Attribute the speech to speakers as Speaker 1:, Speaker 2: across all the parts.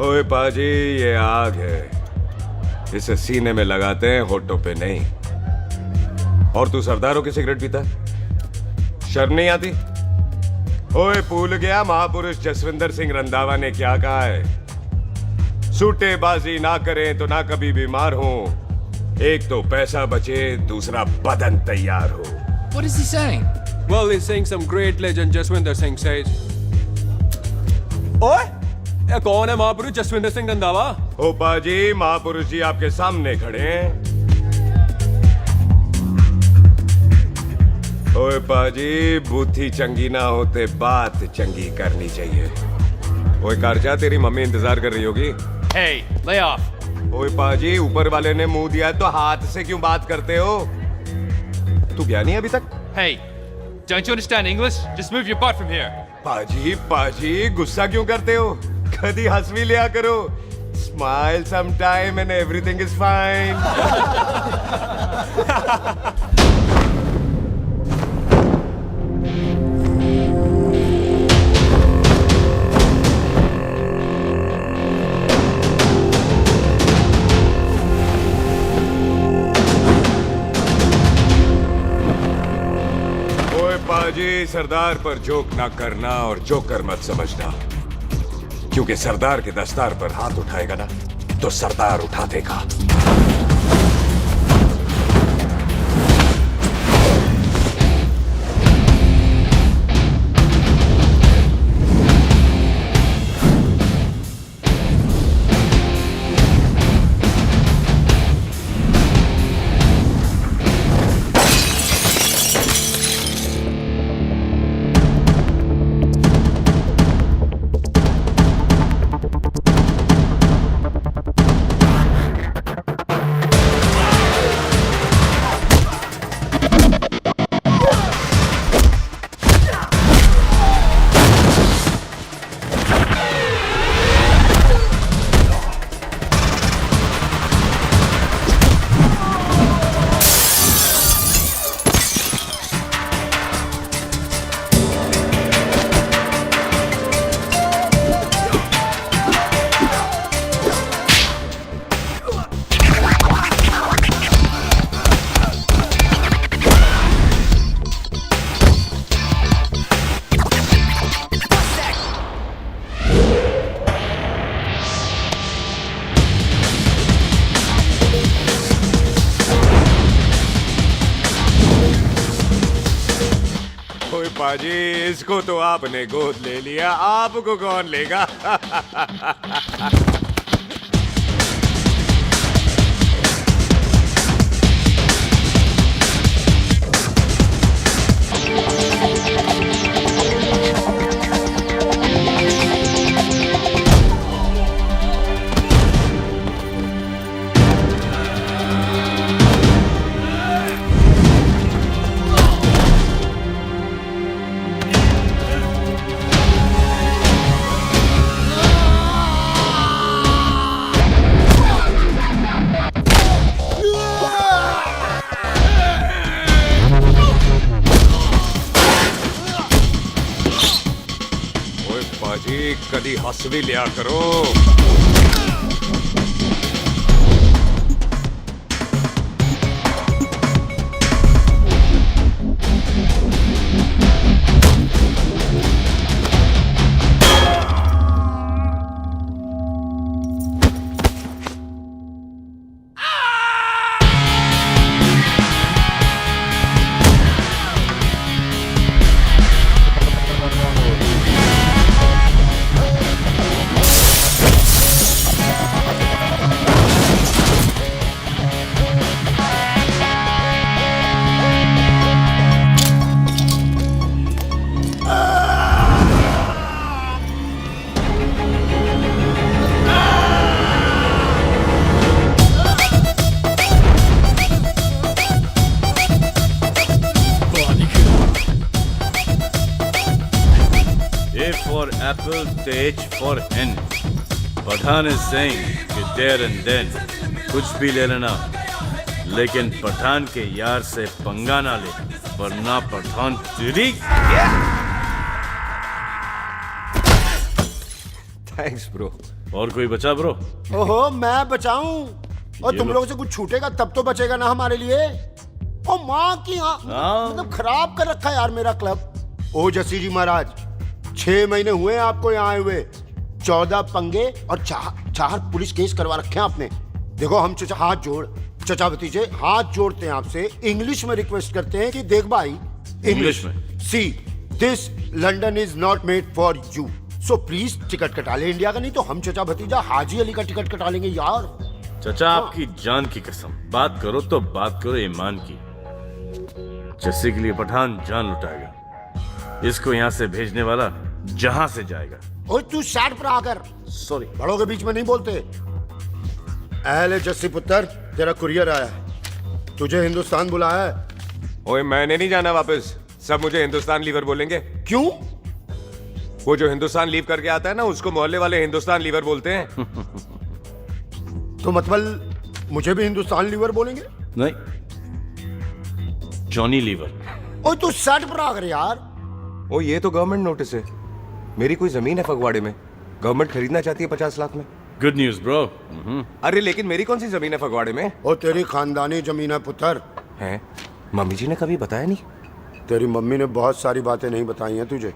Speaker 1: ओए पाजी, ये आग है, इसे सीने में लगाते हैं, होठों पे नहीं। और तू सरदारों की सिगरेट पीता है? शर्म नहीं आती? ओए भूल गया महापुरुष जसविंदर सिंह रंधावा ने क्या कहा है? सूटेबाजी ना करें तो ना कभी बीमार हो। एक तो पैसा बचे, दूसरा बदन तैयार हो।
Speaker 2: What is he saying?
Speaker 3: Well, he's saying some great legend Jaswinder Singh says. ओए, ये कौन है महापुरुष जसविंदर सिंह रंधावा?
Speaker 1: ओ पाजी, महापुरुष जी आपके सामने खड़े हैं। ओए पाजी, बुद्धि चंगी ना होते बात चंगी करनी चाहिए। ओए कारचा, तेरी मम्मी इंतजार कर रही होगी।
Speaker 2: Hey, lay off.
Speaker 1: ओए पाजी, ऊपर वाले ने मुंह दिया तो हाथ से क्यों बात करते हो? तू गया नहीं अभी तक?
Speaker 2: Hey, don't you understand English? Just move your butt from here.
Speaker 1: पाजी पाजी, गुस्सा क्यों करते हो? कभी हंस भी लिया करो। Smile sometime and everything is fine. पाजी, सरदार पर जोक ना करना और जोकर मत समझना, क्योंकि सरदार के दस्तार पर हाथ उठाएगा ना तो सरदार उठा देगा। पाजी, इसको तो आपने गोद ले लिया, आपको कौन लेगा? पाजी, कदी हंस भी लिया करो।
Speaker 4: for apple, the H for hen. Pathan is saying कि there and then कुछ भी ले लेना, लेकिन पठान के यार से पंगा ना ले, वरना पठान तेरी।
Speaker 1: Thanks, bro.
Speaker 4: और कोई बचा ब्रो?
Speaker 5: ओहो, मैं बचाऊं? और
Speaker 4: ये
Speaker 5: तुम
Speaker 4: लो।
Speaker 5: लोगों से कुछ छूटेगा तब तो बचेगा ना हमारे लिए। ओ माँ की मतलब खराब कर रखा है यार मेरा क्लब। ओ जसी जी महाराज, 6 महीने हुए हैं आपको यहाँ आए हुए, 14 पंगे और 4 पुलिस केस करवा रखे हैं आपने। देखो हम चचा हाथ जोड़, चचा भतीजे हाथ जोड़ते हैं आपसे, इंग्लिश में रिक्वेस्ट करते हैं कि देख भाई,
Speaker 4: इंग्लिश में?
Speaker 5: See this London is not made for you, so please ticket कटा ले इंडिया का, नहीं तो हम चचा भतीजा हाजी अली का टिकट कटा लेंगे यार।
Speaker 4: चाचा आपकी जान की कसम, बात करो तो बात करो ईमान की। जस्सी के लिए पठान जान लुटाएगा, इसको यहाँ से भेजने वाला जहां से जाएगा।
Speaker 5: ओए तू साइड पर आकर,
Speaker 4: सॉरी।
Speaker 5: बड़ों के बीच में नहीं बोलते। अहले जस्सी पुत्र, तेरा कुरियर आया है, तुझे हिंदुस्तान बुलाया है।
Speaker 1: ओए मैंने नहीं जाना वापस, सब मुझे हिंदुस्तान लीवर बोलेंगे।
Speaker 5: क्यों?
Speaker 1: वो जो हिंदुस्तान लीव करके आता है ना, उसको मोहल्ले वाले हिंदुस्तान लीवर बोलते हैं।
Speaker 5: तो मतलब मुझे भी हिंदुस्तान लीवर बोलेंगे?
Speaker 4: नहीं, जॉनी लीवर।
Speaker 5: ओए तू साइड पर आकर यार।
Speaker 1: ओ ये तो गवर्नमेंट नोटिस है, मेरी कोई जमीन है फगवाड़े में, गवर्नमेंट खरीदना चाहती है 50 लाख में।
Speaker 4: Good news bro.
Speaker 1: अरे लेकिन मेरी कौन सी जमीन है फगवाड़े में?
Speaker 5: ओ तेरी खानदानी जमीन है पुत्र।
Speaker 1: है? मम्मी जी ने कभी बताया नहीं।
Speaker 5: तेरी मम्मी ने बहुत सारी बातें नहीं बताई हैं तुझे।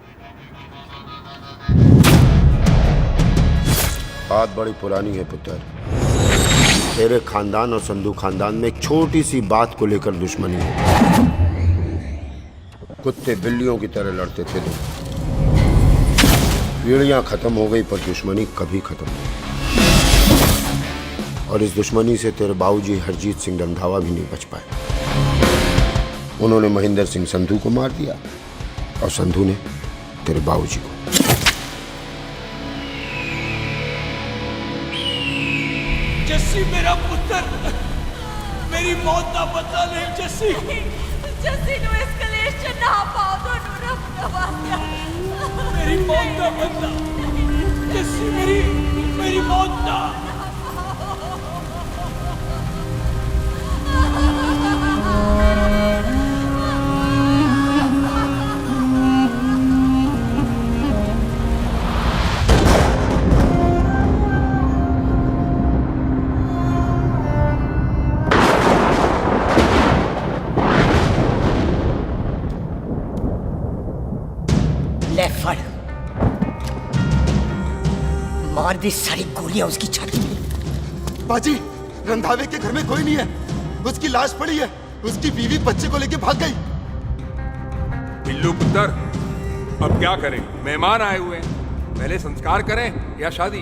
Speaker 5: बात बड़ी पुरानी है पुत्र, तेरे खानदान और संधू खानदान में एक छोटी सी बात को लेकर दुश्मनी है। कुत्ते बिल्लियों की तरह लड़ते थे लोग, पीढ़ियां खत्म हो गई पर दुश्मनी कभी खत्म नहीं। और इस दुश्मनी से तेरे बाबूजी हरजीत सिंह रंधावा भी नहीं बच पाए। उन्होंने महेंद्र सिंह संधू को मार दिया और संधू ने तेरे बाबूजी को।
Speaker 3: जस्सी मेरा पुत्र, मेरी मौत का बदला ले जस्सी।
Speaker 6: जस्सी नु एस्केलेशन ना पाओ दोनों रफ्तार।
Speaker 3: मेरी मौत का बदला जस्सी, मेरी मौत का।
Speaker 7: ले फड़, मार दी सारी गोलियां उसकी छाती में।
Speaker 8: बाजी, रंधावे के घर में कोई नहीं है, उसकी लाश पड़ी है, उसकी बीवी बच्चे को लेके भाग गई।
Speaker 3: बिल्लू पुत्र, अब क्या करें? मेहमान आए हुए हैं, पहले संस्कार करें या शादी?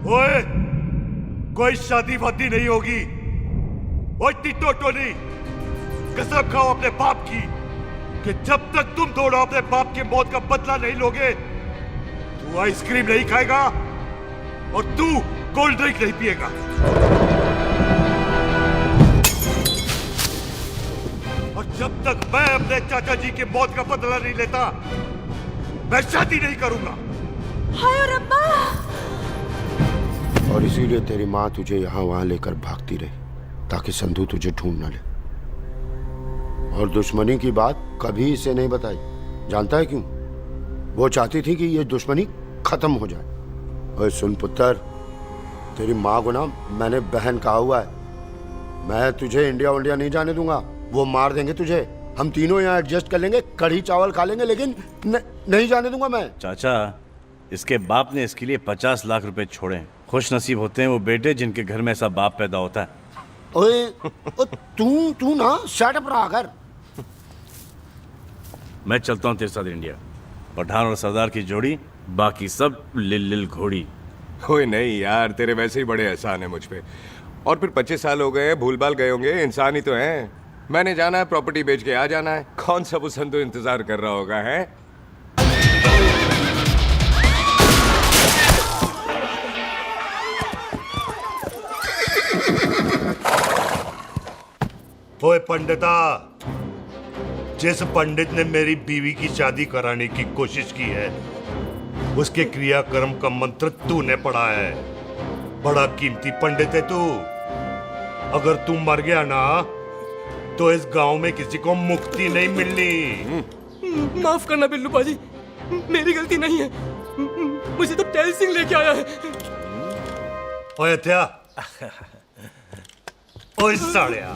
Speaker 9: ओए, कोई शादी वादी नहीं होगी। ओए टिट्टो टोनी, कसम खाओ अपने बाप की कि जब तक तुम दोनों अपने बाप की मौत का बदला नहीं लोगे, तू आइसक्रीम नहीं खाएगा और तू कोल्ड ड्रिंक नहीं पिएगा। और जब तक मैं अपने चाचा जी की मौत का बदला नहीं लेता, मैं शादी नहीं करूंगा।
Speaker 6: हाय रब्बा।
Speaker 5: और इसीलिए तेरी माँ तुझे यहाँ वहाँ लेकर भागती रही, ताकि संधू तुझे ढूंढ न ले। और दुश्मनी की बात कभी इसे नहीं बताई, जानता है क्यों? वो चाहती थी कि ये दुश्मनी खत्म हो जाए। और सुन पुत्र, तेरी माँ को ना मैंने बहन कहा हुआ है, मैं तुझे इंडिया इंडिया नहीं जाने दूंगा। वो मार देंगे तुझे, हम तीनों यहाँ एडजस्ट कर लेंगे, कढ़ी चावल खा लेंगे, लेकिन नहीं जाने दूंगा मैं।
Speaker 4: चाचा, इसके बाप ने इसके लिए 50 लाख रुपए छोड़े हैं। खुश नसीब होते हैं वो बेटे जिनके घर में ऐसा बाप पैदा होता है।
Speaker 5: ओए, तू ना शट अप रहा कर।
Speaker 4: मैं चलता हूँ तेरे साथ इंडिया। पठान और सरदार की जोड़ी, बाकी सब लिल घोड़ी।
Speaker 1: ओए नहीं यार, तेरे वैसे ही बड़े एहसान है मुझ पे। और फिर 25 साल हो गए, भूल भाल गए होंगे, इंसान ही तो हैं। मैंने जाना है, प्रॉपर्टी बेच के आ जाना है। कौन सा वो संधू इंतजार कर रहा होगा है?
Speaker 9: ओए पंडिता, जिस पंडित ने मेरी बीवी की शादी कराने की कोशिश की है, उसके क्रियाकर्म का मंत्र तूने पढ़ा है। बड़ा कीमती पंडित है तू। अगर तू मर गया ना, तो इस गांव में किसी को मुक्ति नहीं मिलनी।
Speaker 3: माफ करना बिल्लू बाजी, मेरी गलती नहीं है।
Speaker 2: मुझे तो टेल सिंह लेके आया है।
Speaker 9: ओए हत्या, ओए सालिया,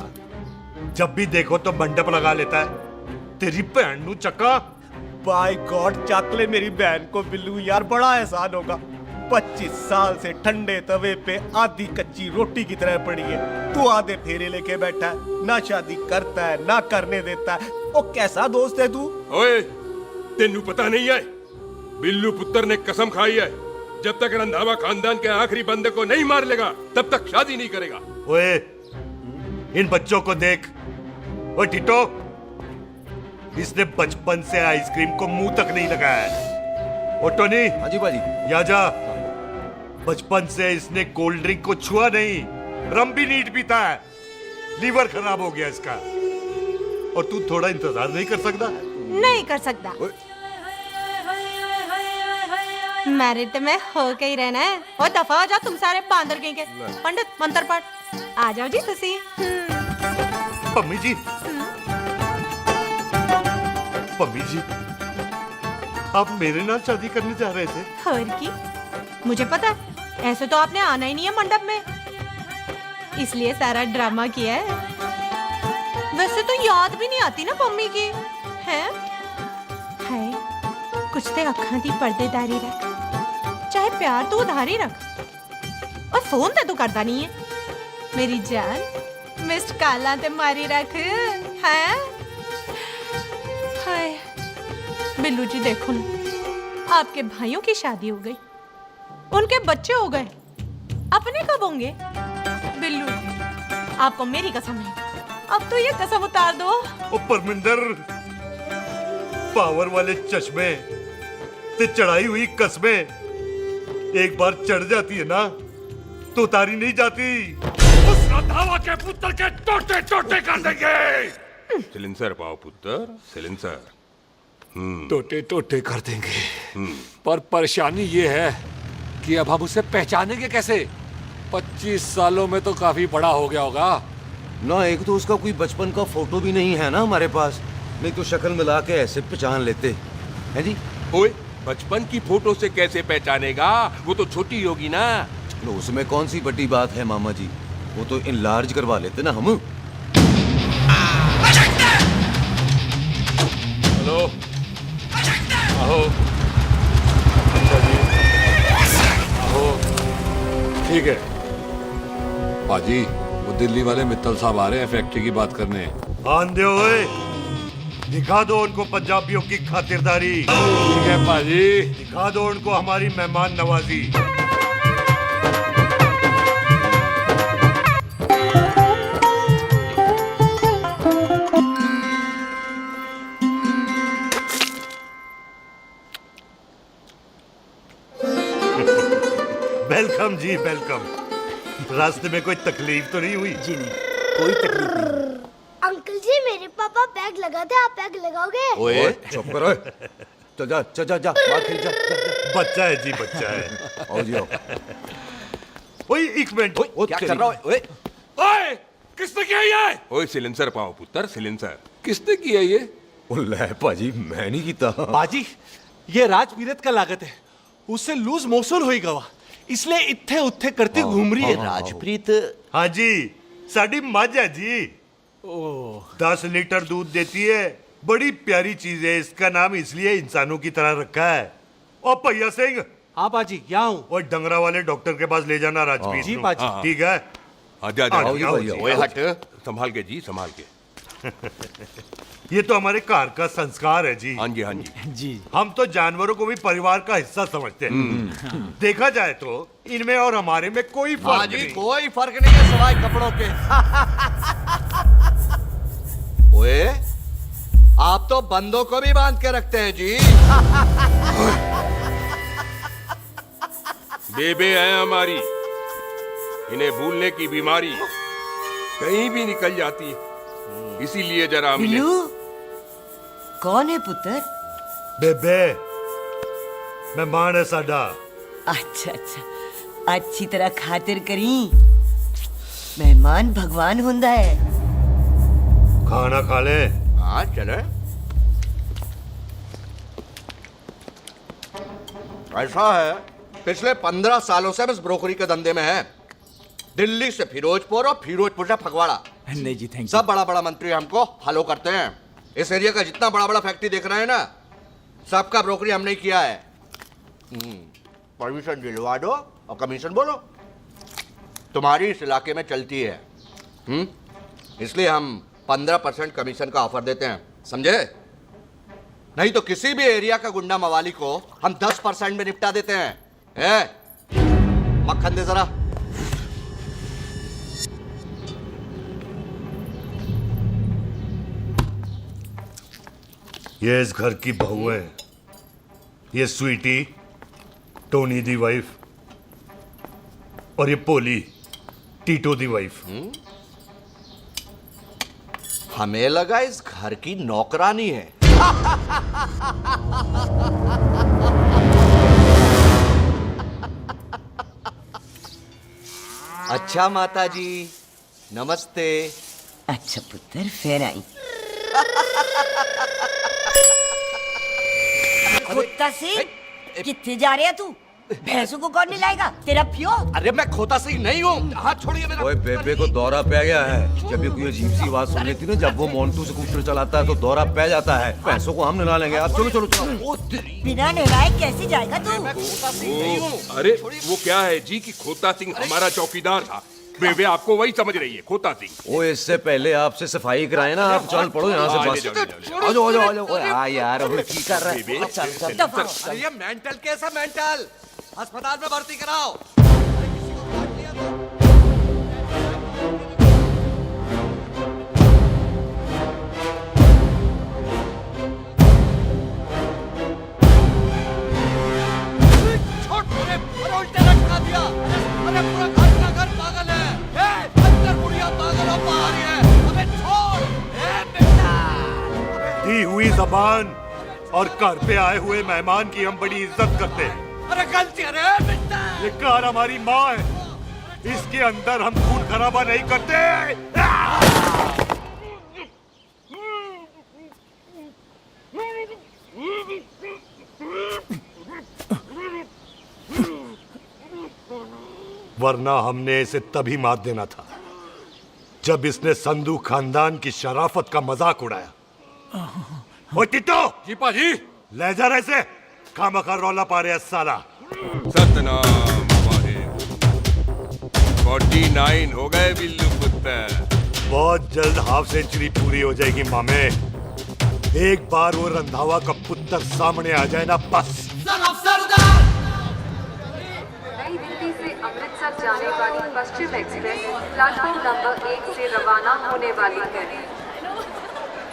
Speaker 9: जब भी देखो तो मंडप लगा लेता है। तेरी भैन नू चक्का।
Speaker 10: बाय गॉड, चक ले मेरी बहन को बिल्लू यार, बड़ा एहसान होगा। 25 साल से ठंडे तवे पे आधी कच्ची रोटी की तरह पड़ी है। तू आधे फेरे लेके बैठा है, ना शादी करता है ना करने देता है। ओ कैसा दोस्त है तू?
Speaker 3: ओए, तेनू पता नहीं है, बिल्लू पुत्र ने कसम खाई है, जब तक रंधावा खानदान के आखिरी बंदे को नहीं मार लेगा तब तक शादी नहीं करेगा।
Speaker 9: ओए, इन बच्चों को देख। ओए टिटो, इसने बचपन से आइसक्रीम को मुंह तक नहीं लगाया है। ओ टोनी।
Speaker 10: हाँ जी बाजी।
Speaker 9: या जा। बचपन से इसने कोल्ड ड्रिंक को छुआ नहीं, रम भी नीट पीता है। लीवर खराब हो गया इसका। और तू थोड़ा इंतजार नहीं कर सकता?
Speaker 6: नहीं कर सकता। मैरिड में हो के ही रहना है। और दफा हो जाओ तुम सारे बांदर कहीं के। पंडित मंत्र पढ़। आ जाओ जी तुसी।
Speaker 9: पम्मी जी, पम्मी जी, आप मेरे नाल शादी करने जा रहे थे?
Speaker 6: और की मुझे पता है, ऐसे तो आपने आना ही नहीं है मंडप में, इसलिए सारा ड्रामा किया है। वैसे तो याद भी नहीं आती ना मम्मी की है। कुछ ते अखां दी पर्देदारी रख, चाहे प्यार तो उधारी रख, और फोन ते तू करता नहीं है। मेरी जान मिस्ड काला ते मारी रख है। हाय बिल्लू जी, देखो ना, आपके भाइयों की शादी हो गई, उनके बच्चे हो गए, अपने कब होंगे? बिल्लू जी, आपको मेरी कसम है, अब तो ये कसम उतार दो।
Speaker 9: ओ परमिंदर, पावर वाले चश्मे ते चढ़ाई हुई कस्में एक बार चढ़ जाती है ना तो उतारी नहीं जाती।
Speaker 3: उस रंधावा के पुत्र के टोटे टोटे कर देंगे। सिलेंसर पाओ पुत्र, सिलेंसर।
Speaker 11: टोटे टोटे कर देंगे, पर परेशानी ये है कि अब हम उसे पहचानेंगे कैसे? 25 सालों में तो काफी बड़ा हो गया होगा
Speaker 10: ना। एक तो उसका कोई बचपन का फोटो भी नहीं है ना हमारे पास, नहीं तो शक्ल मिला के ऐसे पहचान लेते हैं जी।
Speaker 3: ओए, बचपन की फोटो से कैसे पहचानेगा? वो तो छोटी होगी ना।
Speaker 10: लो, उसमें कौन सी बड़ी बात है मामा जी, वो तो इनलार्ज करवा लेते ना हम।
Speaker 3: हेलो, आओ।
Speaker 11: अच्छा जी, आओ। ठीक है पाजी, वो दिल्ली वाले मित्तल साहब आ रहे हैं फैक्ट्री की बात करने।
Speaker 9: आंधे ओए, दिखा दो उनको पंजाबियों की खातिरदारी।
Speaker 11: ठीक है पाजी,
Speaker 9: दिखा दो उनको हमारी मेहमान नवाजी। वेलकम जी, वेलकम। रास्ते में कोई तकलीफ तो नहीं हुई?
Speaker 7: जी नहीं, कोई तकलीफ नहीं।
Speaker 12: अंकल जी, मेरे पापा पैग लगाते, आप पैग लगाओगे?
Speaker 10: ओए चुप करो। चल जा चल जा जा, बाहर खेल जा, जा, जा।
Speaker 9: बच्चा है जी, बच्चा है।
Speaker 10: आओ जी आओ।
Speaker 9: ओए एक मिनट।
Speaker 10: क्या कर रहा है? ओए
Speaker 3: ओए, किसने किया ये? ओए सिलेंसर पाओ पुत्र, सिलेंसर।
Speaker 11: किसने किया ये?
Speaker 10: ले पाजी, मैं नहीं कीता। बाजी, ये राजपीरत का लागत है, उससे लूज मोशन होई गवा, इसलिए इत्थे उत्थे करती घूम रही है।
Speaker 7: राजप्रीत।
Speaker 9: हाँ जी, साडी मझ है जी। 10 लीटर दूध देती है, बड़ी प्यारी चीज है। इसका नाम इसलिए इंसानों की तरह रखा है। ओ भैया सिंह।
Speaker 10: हाँ बाजी, क्या हूँ?
Speaker 9: और डंगरा वाले डॉक्टर के पास ले जाना राजपीत
Speaker 10: जी
Speaker 9: को।
Speaker 10: बाजी।
Speaker 9: ठीक है।
Speaker 3: आजा
Speaker 9: आओ जी, आओ जी।
Speaker 3: ओए हट, संभाल के जी, संभाल के।
Speaker 9: ये तो हमारे घर का संस्कार है जी।
Speaker 3: हाँ जी, हाँ जी।
Speaker 7: जी।
Speaker 9: हम तो जानवरों को भी परिवार का हिस्सा समझते हैं। देखा जाए तो इनमें और हमारे में कोई फर्क नहीं।
Speaker 10: कोई फर्क नहीं है सिवाय कपड़ों के। ओए, आप तो बंदों को भी बांध के रखते हैं जी।
Speaker 3: बेबे है हमारी, इन्हें भूलने की बीमारी कहीं भी निकल जाती, इसीलिए जरा हमने।
Speaker 7: बिल्लू, कौन है पुत्र?
Speaker 9: बेबे मेहमान है साडा।
Speaker 7: अच्छा अच्छा, अच्छी तरह खातिर करी। मेहमान भगवान हुंदा है।
Speaker 9: खाना खा ले।
Speaker 3: हाँ चले।
Speaker 13: ऐसा है, पिछले 15 सालों से हम इस ब्रोकरी के धंधे में हैं। दिल्ली से फिरोजपुर और फिरोजपुर से फगवाड़ा।
Speaker 10: नहीं जी थैंक
Speaker 13: सब बड़ा बड़ा मंत्री हमको फॉलो करते हैं। इस एरिया का जितना बड़ा बड़ा फैक्ट्री देख रहे हैं ना, सबका ब्रोकरी हमने किया है। परमिशन दिलवा दो और कमीशन बोलो। तुम्हारी इस इलाके में चलती है, इसलिए हम 15% कमीशन का ऑफर देते हैं, समझे? नहीं तो किसी भी एरिया का गुंडा मवाली को हम 10% में निपटा देते हैं। मक्खन दे जरा।
Speaker 9: ये इस घर की बहू है, ये स्वीटी टोनी दी वाइफ, और ये पोली टीटो दी वाइफ।
Speaker 13: हमें लगा इस घर की नौकरानी है। अच्छा माता जी, नमस्ते।
Speaker 7: अच्छा पुत्र, फिर आई। खोता सिंह, कितने जा रहे है तू? भैंसों को कौन मिलाएगा? तेरा प्यो?
Speaker 13: अरे मैं खोता सिंह नहीं हूँ, हाथ छोड़िए मेरा।
Speaker 1: ओए बेबे को दौरा पै गया है। जब भी कोई अजीब सी आवाज सुन लेती है ना, जब वो मोन्टू स्कूटर चलाता है तो दौरा पै जाता है। पैसों को हम निकाल लेंगे। आप चलो चलो चलो।
Speaker 7: बिना नहलाए कैसे जाएगा तू?
Speaker 13: मैं खोता सिंह नहीं हूँ।
Speaker 3: अरे वो क्या है जी कि खोता सिंह हमारा चौकीदार था। बेबे आपको वही समझ रही है, खोता सिंह।
Speaker 1: ओ इससे पहले आपसे सफाई कराए ना, आप चल पड़ो यहाँ से बस। आ जाओ आ जाओ आ जाओ। ओए आ यार, अब की कर रहा है? चल चल।
Speaker 13: अरे ये मेंटल केस है, मेंटल। अस्पताल में भर्ती कराओ। उल्टा लटका दिया। अरे पूरा घर का घर पागल है। अंदर बुढ़िया पागल हो, बाहर है। अबे छोड़। बेटा
Speaker 9: दी हुई जबान और घर पे आए हुए मेहमान की हम बड़ी इज्जत करते हैं।
Speaker 13: अरे गलती है रे बेटा।
Speaker 9: ये कार हमारी माँ है, इसके अंदर हम खून खराबा नहीं करते। वरना हमने इसे तभी मात देना था जब इसने संधू खानदान की शराफत का मजाक उड़ाया। ओ टिट्टो
Speaker 3: जी पाजी,
Speaker 9: ले जा रहे से, खामखा रौला पा रहे साला।
Speaker 3: सतनाम वाहे। 49 हो गए बिल्लू पुत्र।
Speaker 9: बहुत जल्द हाफ सेंचुरी पूरी हो जाएगी मामे। एक बार वो रंधावा का पुत्र सामने आ जाए ना, बस।
Speaker 14: नई दिल्ली से अमृतसर जाने वाली पश्चिम एक्सप्रेस प्लेटफॉर्म नंबर 1 से रवाना होने वाली है।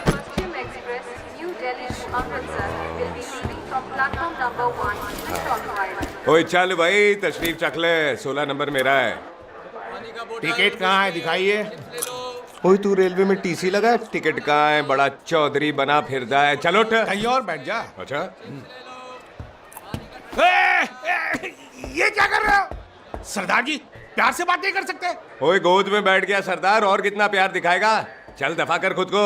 Speaker 14: Paschim express New Delhi to Amritsar will be leaving from platform number 1 with occupied।
Speaker 1: ओए चल भाई, तशरीफ चख ले। 16 नंबर मेरा है।
Speaker 10: टिकट कहाँ है? दिखाइए।
Speaker 1: ओए तू रेलवे में टीसी लगा है? टिकट कहाँ है? बड़ा चौधरी बना फिरदा है। चलो उठ।
Speaker 10: कहीं और बैठ जा।
Speaker 1: अच्छा
Speaker 10: ये क्या कर रहे हो? सरदार जी, प्यार से बात नहीं कर सकते?
Speaker 1: ओए गोद में बैठ गया सरदार, और कितना प्यार दिखाएगा? चल दफा कर खुद को।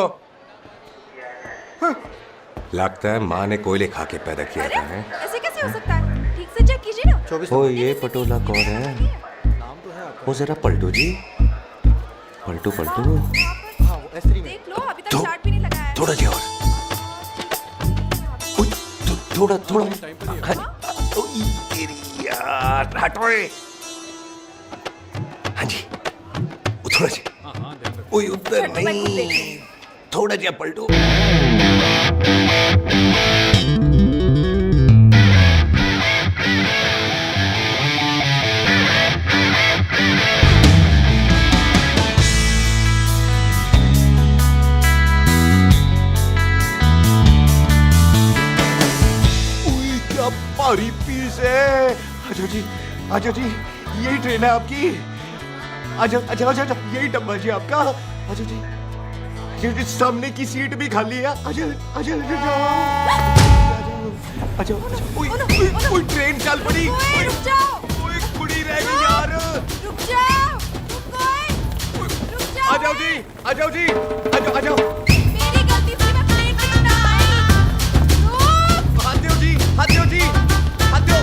Speaker 1: लगता है माँ ने कोयले खा के पैदा किया था।
Speaker 6: ऐसे कैसे हो सकता है? ठीक से चेक कीजिए ना।
Speaker 1: ओ ये पटोला कौन है? वो जरा पलटू जी, पलटू पलटू।
Speaker 6: देख लो, अभी तक चार्ट भी नहीं लगाया है।
Speaker 1: थोड़ा जी और। थोड़ा थोड़ा। यार हटो। हाँ जी, थोड़ा जी। ओए उधर नहीं, थोड़ा जी पलटो।
Speaker 10: भारी पीस है। अच्छा जी, अच्छा जी, यही ट्रेन है आपकी? अच्छा अच्छा अच्छा अच्छा, यही डब्बा जी आपका? अच्छा जी, ये सामने की सीट भी खाली है। अच्छा अच्छा अच्छा अच्छा। ओए ट्रेन चल पड़ी।
Speaker 6: रुक जाओ।
Speaker 10: ओए कुड़ी रह गई यार।
Speaker 6: रुक जाओ। रुक जाओ।
Speaker 10: आ जाओ जी, आ जाओ जी, आ जाओ आ जाओ।
Speaker 6: मेरी गलती से मैं प्लेन में ना आई। रुक।
Speaker 10: हाथ दो जी, हाथ दो जी, हाथ दो।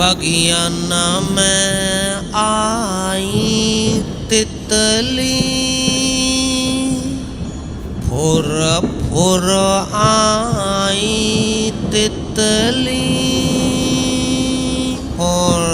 Speaker 15: बगियाना में आई तितली, फुर फुर आई तितली, फुर।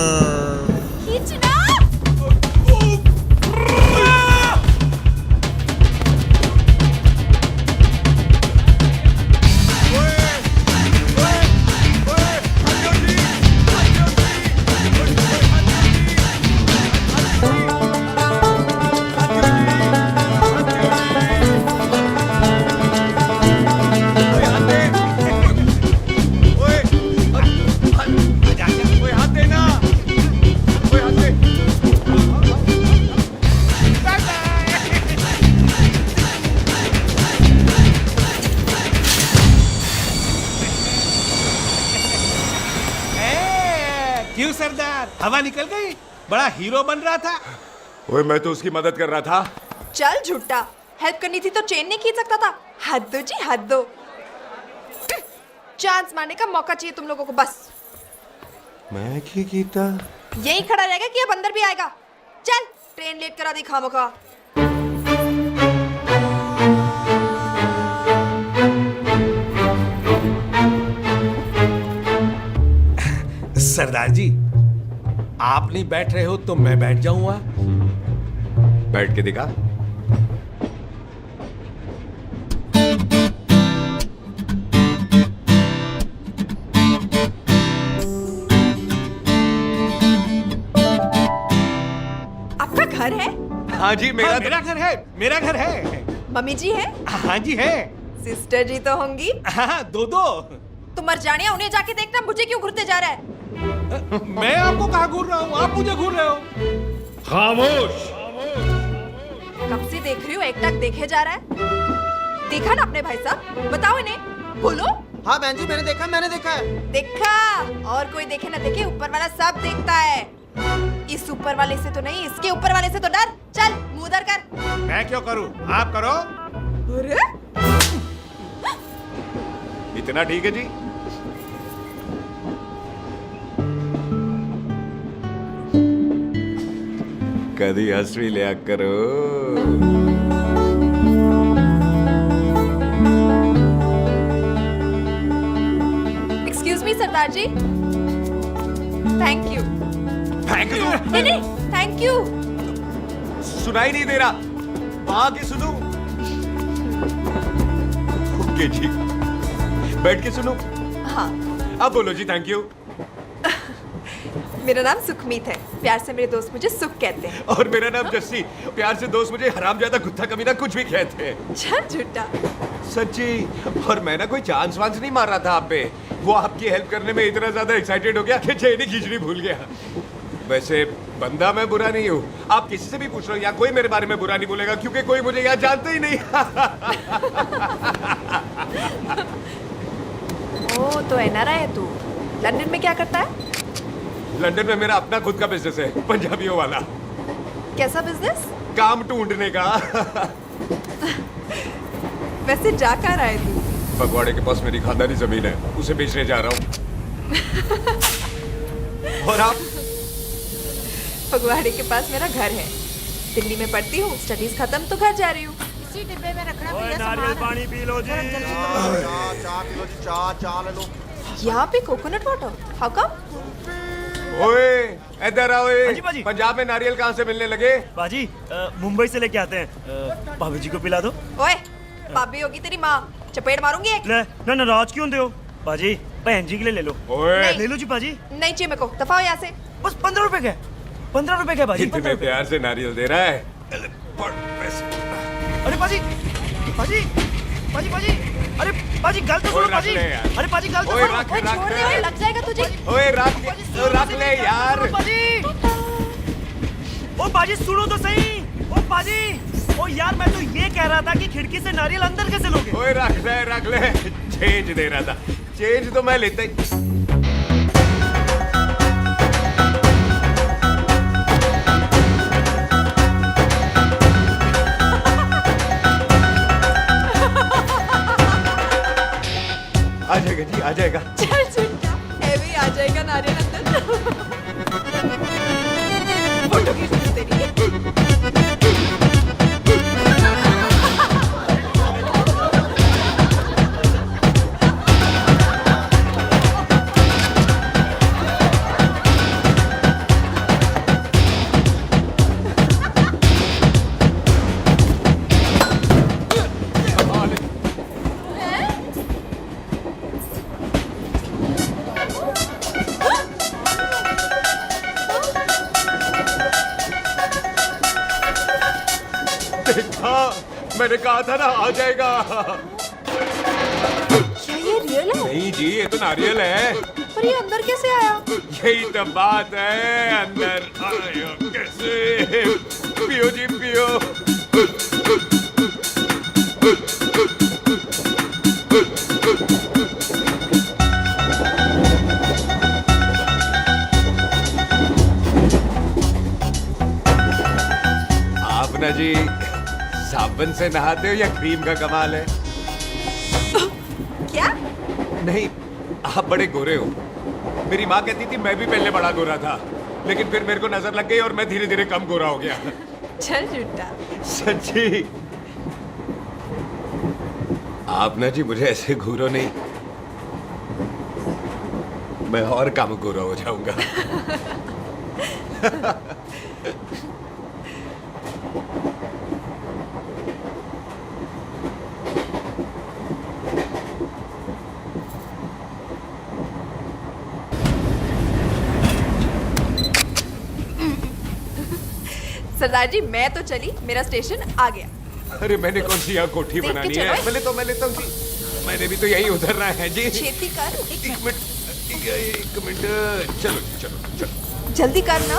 Speaker 10: क्यों सरदार, हवा निकल गई? बड़ा हीरो बन रहा था।
Speaker 1: ओए मैं तो उसकी मदद कर रहा था।
Speaker 6: चल झूठा, हेल्प करनी थी तो चेन नहीं खींच सकता था। हद दो जी, हद दो। चांस मारने का मौका चाहिए तुम लोगों को बस।
Speaker 1: मैं क्या कीता?
Speaker 6: यही खड़ा रहेगा कि अब अंदर भी आएगा? चल, ट्रेन लेट करा दी खामोखा।
Speaker 10: सरदार जी, आप नहीं बैठ रहे हो तो मैं बैठ जाऊंगा।
Speaker 1: बैठ के दिखा।
Speaker 6: आपका घर है?
Speaker 1: हाँ जी, मेरा
Speaker 10: मेरा घर है, मेरा घर है।
Speaker 6: मम्मी जी है?
Speaker 10: हाँ जी है।
Speaker 6: सिस्टर जी तो होंगी?
Speaker 10: हाँ, दो दो।
Speaker 6: तुम मर जाने, उन्हें जाके देखना मुझे क्यों घूरते जा रहा है।
Speaker 10: मैं आपको कहाँ घूर रहा हूँ, आप मुझे घूर रहे हो।
Speaker 3: खामोश।
Speaker 6: कब से देख रही हूँ, एक टक देखे जा रहा है। देखा ना अपने भाई साहब, बताओ इन्हें, बोलो।
Speaker 15: हाँ बहन जी, मैंने देखा है।
Speaker 6: देखा? और कोई देखे ना देखे, ऊपर वाला सब देखता है। इस ऊपर वाले से तो नहीं, इसके ऊपर वाले से तो डर। चल मुंह उधर कर।
Speaker 10: मैं क्यों करूँ, आप करो।
Speaker 6: अरे
Speaker 1: इतना ठीक है जी? कभी हंस भी लिया करो।
Speaker 6: एक्सक्यूज मी सरदार जी। Thank you.
Speaker 1: Thank you?
Speaker 6: नहीं नहीं, थैंक यू।
Speaker 1: सुनाई नहीं दे रहा, वहां के सुनूं? ओके जी, बैठ के सुनूं?
Speaker 6: हाँ।
Speaker 1: अब बोलो जी थैंक यू।
Speaker 6: मेरा नाम सुखमीत है, प्यार से मेरे दोस्त मुझे सुख कहते हैं।
Speaker 1: और मेरा नाम जस्सी, प्यार से दोस्त मुझे हरामजादा, कुत्ता, कमीना कुछ भी कहते हैं।
Speaker 6: चल झूठा।
Speaker 1: सच्ची। और मैं ना कोई चांस वांस नहीं मार रहा था आप पे, वो आपकी हेल्प करने में इतना ज्यादा एक्साइटेड हो गया कि चेन ही खींचनी भूल गया। वैसे बंदा मैं बुरा नहीं हूँ, आप किसी से भी पूछ लो, यहाँ कोई मेरे बारे में बुरा नहीं बोलेगा क्योंकि कोई मुझे यहाँ जानता ही नहीं।
Speaker 6: ओ तो एनआरआई है तू। लंदन में क्या करता है?
Speaker 1: लंदन में मेरा अपना खुद का बिजनेस है, पंजाबियों वाला।
Speaker 6: कैसा बिजनेस?
Speaker 1: काम ढूंढने का।
Speaker 6: वैसे जा कहाँ रहा है तू?
Speaker 1: फगवाड़े के पास मेरी खानदानी जमीन है, उसे बेचने जा रहा हूँ। और आप?
Speaker 6: फगवाड़े के पास मेरा घर है, दिल्ली में पढ़ती हूँ, स्टडीज खत्म तो घर जा रही हूँ।
Speaker 12: इसी डिब्बे में रखना
Speaker 10: ओए, नारियल पानी पी लो जी।
Speaker 15: चाय पी लो जी, चाय ले लो।
Speaker 6: यहाँ पे कोकोनट वाटर, हाउ कम?
Speaker 1: ओए इधर आओ।
Speaker 10: हाँ जी, बाजी।
Speaker 1: पंजाब में नारियल कहाँ से मिलने लगे?
Speaker 10: बाजी, मुंबई से लेके आते हैं। भाभी जी को पिला दो।
Speaker 6: ओए, भाभी होगी तेरी माँ, चपेट मारूंगी एक।
Speaker 10: ना नाराज क्यों हो बाजी, बहन जी के लिए ले लो।
Speaker 1: ओए
Speaker 10: ले लो जी बाजी।
Speaker 6: नहीं चाहिए मेरे को, दफा हो यहाँ से।
Speaker 10: बस 15 रुपए के, 15 रुपए के बाजी।
Speaker 1: इतने प्यार से नारियल दे रहा है।
Speaker 10: अरे बाजी, बाजी, बाजी, बाजी, अरे बाजी गल तो सुनो बाजी। अरे बाजी गल तो सुनो।
Speaker 6: ओए छोड़ दे, ओए लग जाएगा तुझे।
Speaker 1: ओए रख ले यार।
Speaker 10: बाजी, ओ बाजी सुनो तो सही। ओ बाजी, ओ यार मैं तो ये कह रहा था कि खिड़की से नारियल अंदर कैसे लोगे?
Speaker 1: ओए रख ले। चेंज दे रहा था, चेंज तो मैं लेता ही। आ जाएगा जी, आ जाएगा।
Speaker 6: चल चिंता, भी आ जाएगा नारियल अंदर।
Speaker 1: देखा, मैंने कहा था ना आ जाएगा।
Speaker 6: क्या ये रियल है?
Speaker 1: नहीं जी, ये तो नारियल है।
Speaker 6: पर ये अंदर कैसे आया?
Speaker 1: यही तो बात है, अंदर आया कैसे? पियो जी पियो। आप ना जी साबुन से नहाते हो या क्रीम का कमाल है?
Speaker 6: क्या?
Speaker 1: नहीं, आप बड़े गोरे हो। मेरी माँ कहती थी मैं भी पहले बड़ा गोरा था, लेकिन फिर मेरे को नजर लग गई और मैं धीरे धीरे कम गोरा हो गया।
Speaker 6: चल झूठा।
Speaker 1: सच्ची। आप ना जी मुझे ऐसे घूरो नहीं, मैं और कम गोरा हो जाऊंगा।
Speaker 6: सरदार जी मैं तो चली, मेरा स्टेशन आ गया।
Speaker 1: अरे मैंने कौन सी यहाँ कोठी
Speaker 6: देख के
Speaker 1: बनानी
Speaker 6: चलो।
Speaker 1: है? मैं लेता हूँ जी। मैंने भी तो यही उधरना है जी।
Speaker 6: छेती कर।
Speaker 1: एक मिनट। चलो चलो चलो।
Speaker 6: जल्दी कर ना।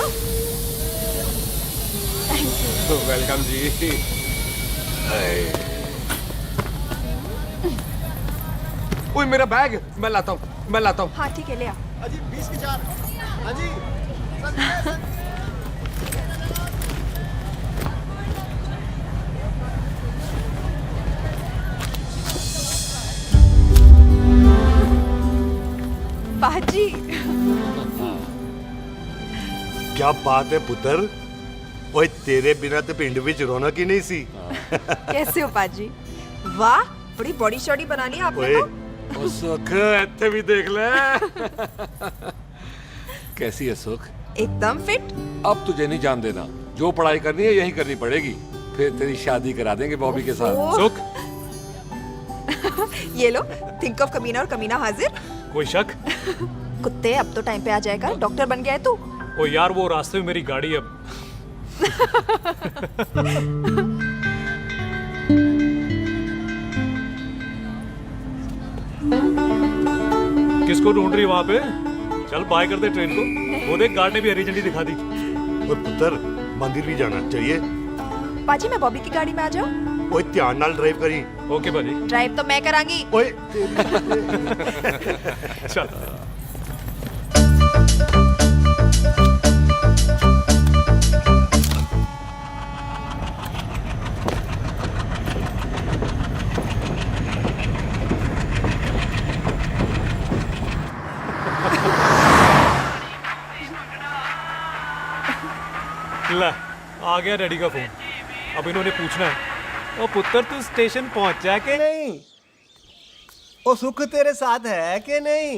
Speaker 1: वेलकम जी। ओए मेरा बैग, मैं लाता हूँ।
Speaker 6: हाँ ठीक है, ले आ।
Speaker 8: अजी 20 की 4। हाँ जी।
Speaker 6: पाजी।
Speaker 9: क्या बात है पुत्र, ओए तेरे बिना तो पिंड विच रौनक ही नहीं सी।
Speaker 6: कैसे हो पाजी? वाह, बड़ी बॉडी शॉडी बनानी है आपने
Speaker 9: ओए
Speaker 6: तो।
Speaker 11: ओ सुख, इत्थे भी देख ले। कैसी है सुख?
Speaker 6: एकदम फिट।
Speaker 11: अब तुझे नहीं जान देना, जो पढ़ाई करनी है यही करनी पड़ेगी, फिर तेरी शादी करा देंगे बॉबी के साथ।
Speaker 6: ओह।
Speaker 11: सुख,
Speaker 6: ये लो, थिंक ऑफ कमीना और कमीना हाजिर।
Speaker 16: कोई शक?
Speaker 6: कुत्ते अब तो टाइम पे आ जाएगा, डॉक्टर बन गया है तू।
Speaker 16: ओ यार वो रास्ते में मेरी गाड़ी अब। किसको ढूंढ रही वहां पे? चल बाय कर दे ट्रेन को। वो देख गार्ड ने भी हरी झंडी दिखा दी।
Speaker 9: ओए पुत्र, मंदिर भी जाना चाहिए।
Speaker 6: पाजी मैं बॉबी की गाड़ी में आ जाऊं?
Speaker 9: ओए ध्यान नाल ड्राइव करी।
Speaker 16: ओके भाजी।
Speaker 6: ड्राइव तो मैं करांगी।
Speaker 9: ओए
Speaker 16: चल। ला, आ गया डैडी का फोन। अब इन्होंने पूछना है, ओ पुत्र तू स्टेशन पहुंचा के नहीं?
Speaker 10: ओ सुख तेरे साथ है कि नहीं?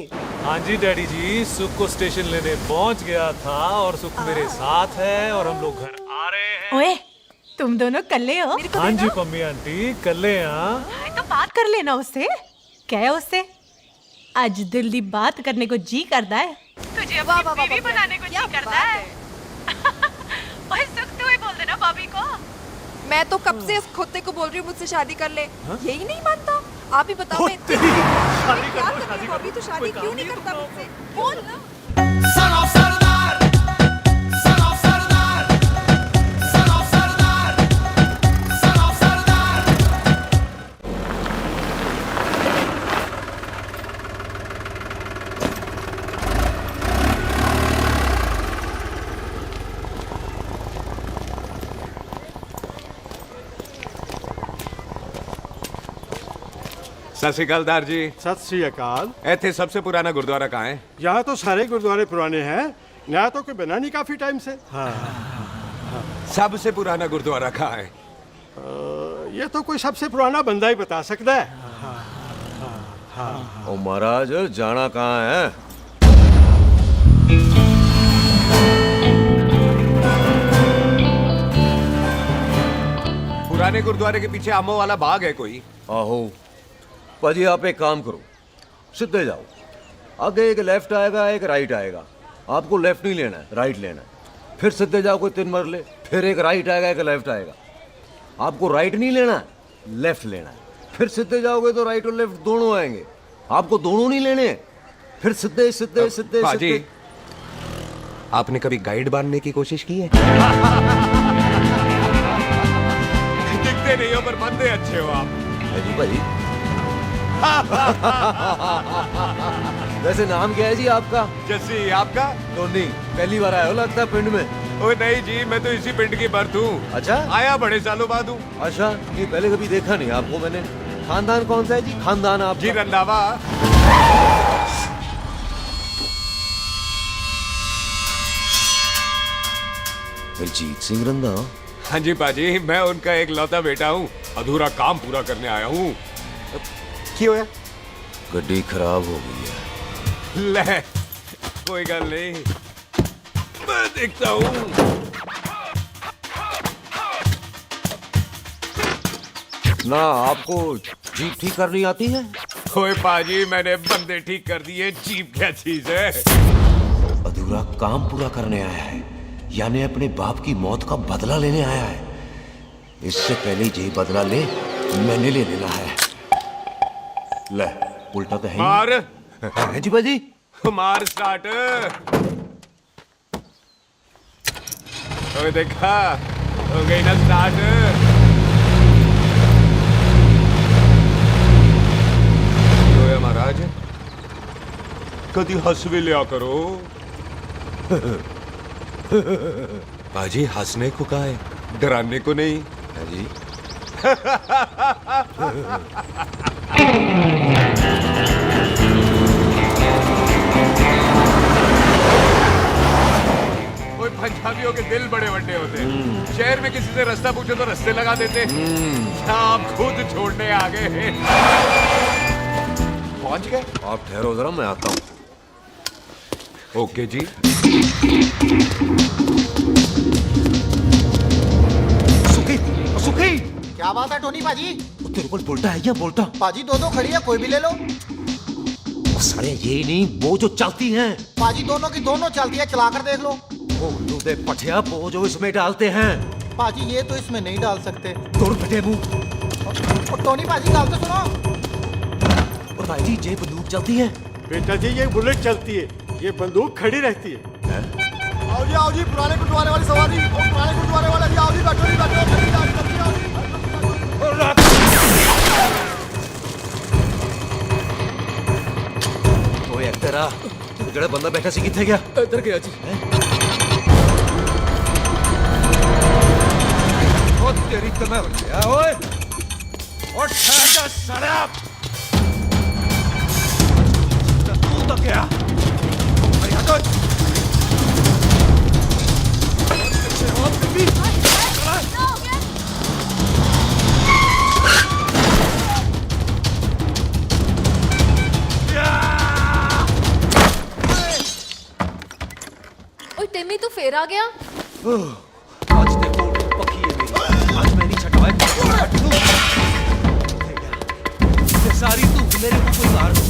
Speaker 16: हाँ जी डैडी जी, सुख को स्टेशन लेने पहुंच गया था और सुख मेरे साथ है और हम लोग घर आ रहे हैं।
Speaker 6: ओए, तुम दोनों कल्ले हो?
Speaker 16: हाँ जी पम्मी आंटी, कल्ले हैं।
Speaker 6: तो बात कर लेना उससे। क्या है उससे? आज दिल दी बात करने को जी करता है। तुझे अपनी बीवी बनाने को जी करता है। ओए सुख, तू ही बोल देना बॉबी को। मैं तो कब से इस खोते को बोल रही हूँ मुझसे शादी कर ले, यही नहीं मानता। आप ही बताओ मैं क्या करूँ? बॉबी तो शादी क्यों नहीं करता मुझसे? बोल ना।
Speaker 1: सत श्री अकाल दार जी।
Speaker 17: सत श्री अकाल।
Speaker 1: ਇੱਥੇ सबसे पुराना गुरुद्वारा कहाँ है?
Speaker 17: यहाँ तो सारे गुरुद्वारे पुराने हैं, नया तो कोई बना नहीं काफी टाइम से। हाँ।
Speaker 1: सबसे पुराना गुरुद्वारा कहाँ है?
Speaker 17: ये तो कोई सबसे पुराना बंदा ही बता सकता है।
Speaker 4: ओ महाराज जाना कहाँ है?
Speaker 1: पुराने गुरुद्वारे के पीछे आमों वाला बाग है कोई?
Speaker 4: आहो पाजी, आप एक काम करो, सीधे जाओ, आगे एक लेफ्ट आएगा एक राइट आएगा, आपको लेफ्ट नहीं लेना है, राइट लेना है। फिर सीधे जाओ कोई 3 मरले, फिर एक राइट आएगा एक लेफ्ट आएगा।
Speaker 18: आपको राइट नहीं लेना, लेफ्ट लेना है। फिर सीधे जाओगे तो राइट और लेफ्ट दोनों आएंगे। आपको दोनों नहीं लेने, फिर सीधे सीधे सीधे
Speaker 1: पाजी,
Speaker 18: सीधे।
Speaker 1: आपने कभी गाइड बांधने की कोशिश की है? दिखते नहीं हो पर बंदे अच्छे हो आप।
Speaker 18: जी भाई। वैसे नाम क्या है जी आपका?
Speaker 1: जस्सी, आपका?
Speaker 18: टोनी। पहली बार आए हो लगता है पिंड में।
Speaker 1: ओ नहीं जी, मैं तो इसी पिंड की बर्थ हूँ।
Speaker 18: अच्छा,
Speaker 1: आया बड़े सालों बाद हूँ।
Speaker 18: अच्छा, ये पहले कभी देखा नहीं आपको मैंने। खानदान कौन सा है जी? खानदान आप
Speaker 1: जी रंधावा।
Speaker 18: अजीत सिंह रंधावा?
Speaker 1: हाँ जी पाजी, मैं उनका एक लौता बेटा हूँ। अधूरा काम पूरा करने आया हूँ। क्यों है?
Speaker 18: गड्डी खराब हो गई है।
Speaker 1: ले, कोई गल नहीं, मैं देखता हूँ।
Speaker 18: ना आपको जीप ठीक करनी आती है?
Speaker 1: ओए पाजी, मैंने बंदे ठीक कर दिए, जीप क्या चीज है?
Speaker 18: अधूरा काम पूरा करने आया है, यानी अपने बाप की मौत का बदला लेने आया है। इससे पहले ये बदला ले, मैंने ले लेना है। ले, उल्टा तो है ही।
Speaker 1: मार।
Speaker 18: है जी बाजी।
Speaker 1: मार स्टार्ट। ओए देखा, हो गई ना स्टार्ट। तो महाराज, कभी हंस भी लिया करो। पाजी, हंसने को कहा है, डराने को नहीं।
Speaker 18: है जी।
Speaker 1: कोई पंजाबियों के दिल बड़े बड़े होते हैं। शहर में किसी से रास्ता पूछो तो रास्ते लगा देते। आप खुद छोड़ने आ गए। पहुंच गए?
Speaker 18: आप ठहरो जरा, मैं आता हूँ।
Speaker 1: ओके जी।
Speaker 18: सुखी, सुखी।
Speaker 15: क्या बात है टोनी पाजी?
Speaker 18: तेरे को बोलता है क्या? बोलता
Speaker 15: पाजी दो खड़ी है, कोई भी ले लो।
Speaker 18: सारे ये नहीं, वो जो चलती हैं।
Speaker 15: पाजी दोनों की दोनों चलती है, चला कर देख लो।
Speaker 18: वो दे पठिया, वो जो इसमें डालते हैं।
Speaker 15: पाजी ये तो इसमें नहीं डाल सकते।
Speaker 18: तोड़ फटे मुंह।
Speaker 15: और टोनी पाजी गाल तो सुनो।
Speaker 18: और भाई जी, ये बंदूक चलती है।
Speaker 17: बेटा जी, ये बुलेट चलती है, ये बंदूक खड़ी रहती है।
Speaker 15: आओ जी, पुराने गुरुद्वारे वाली सवारी। पुराने गुरुद्वारे वाले जी, आओ जी, बैठो जी, बैठो।
Speaker 18: ओए तेरा ਜਿਹੜਾ ਬੰਦਾ ਬੈਠਾ ਸੀ ਕਿੱਥੇ ਗਿਆ?
Speaker 16: इधर गया जी।
Speaker 18: ओ तेरी तो मैं क्या ओए? और ठहर सड़ा। तू तो क्या? अरे हटो।
Speaker 19: टिम्मी तू फेर आ गया।
Speaker 18: आज देखो पक्की है मेरी, आज मैं नहीं छटवाए। सारी तू मेरे को कोई मार दो।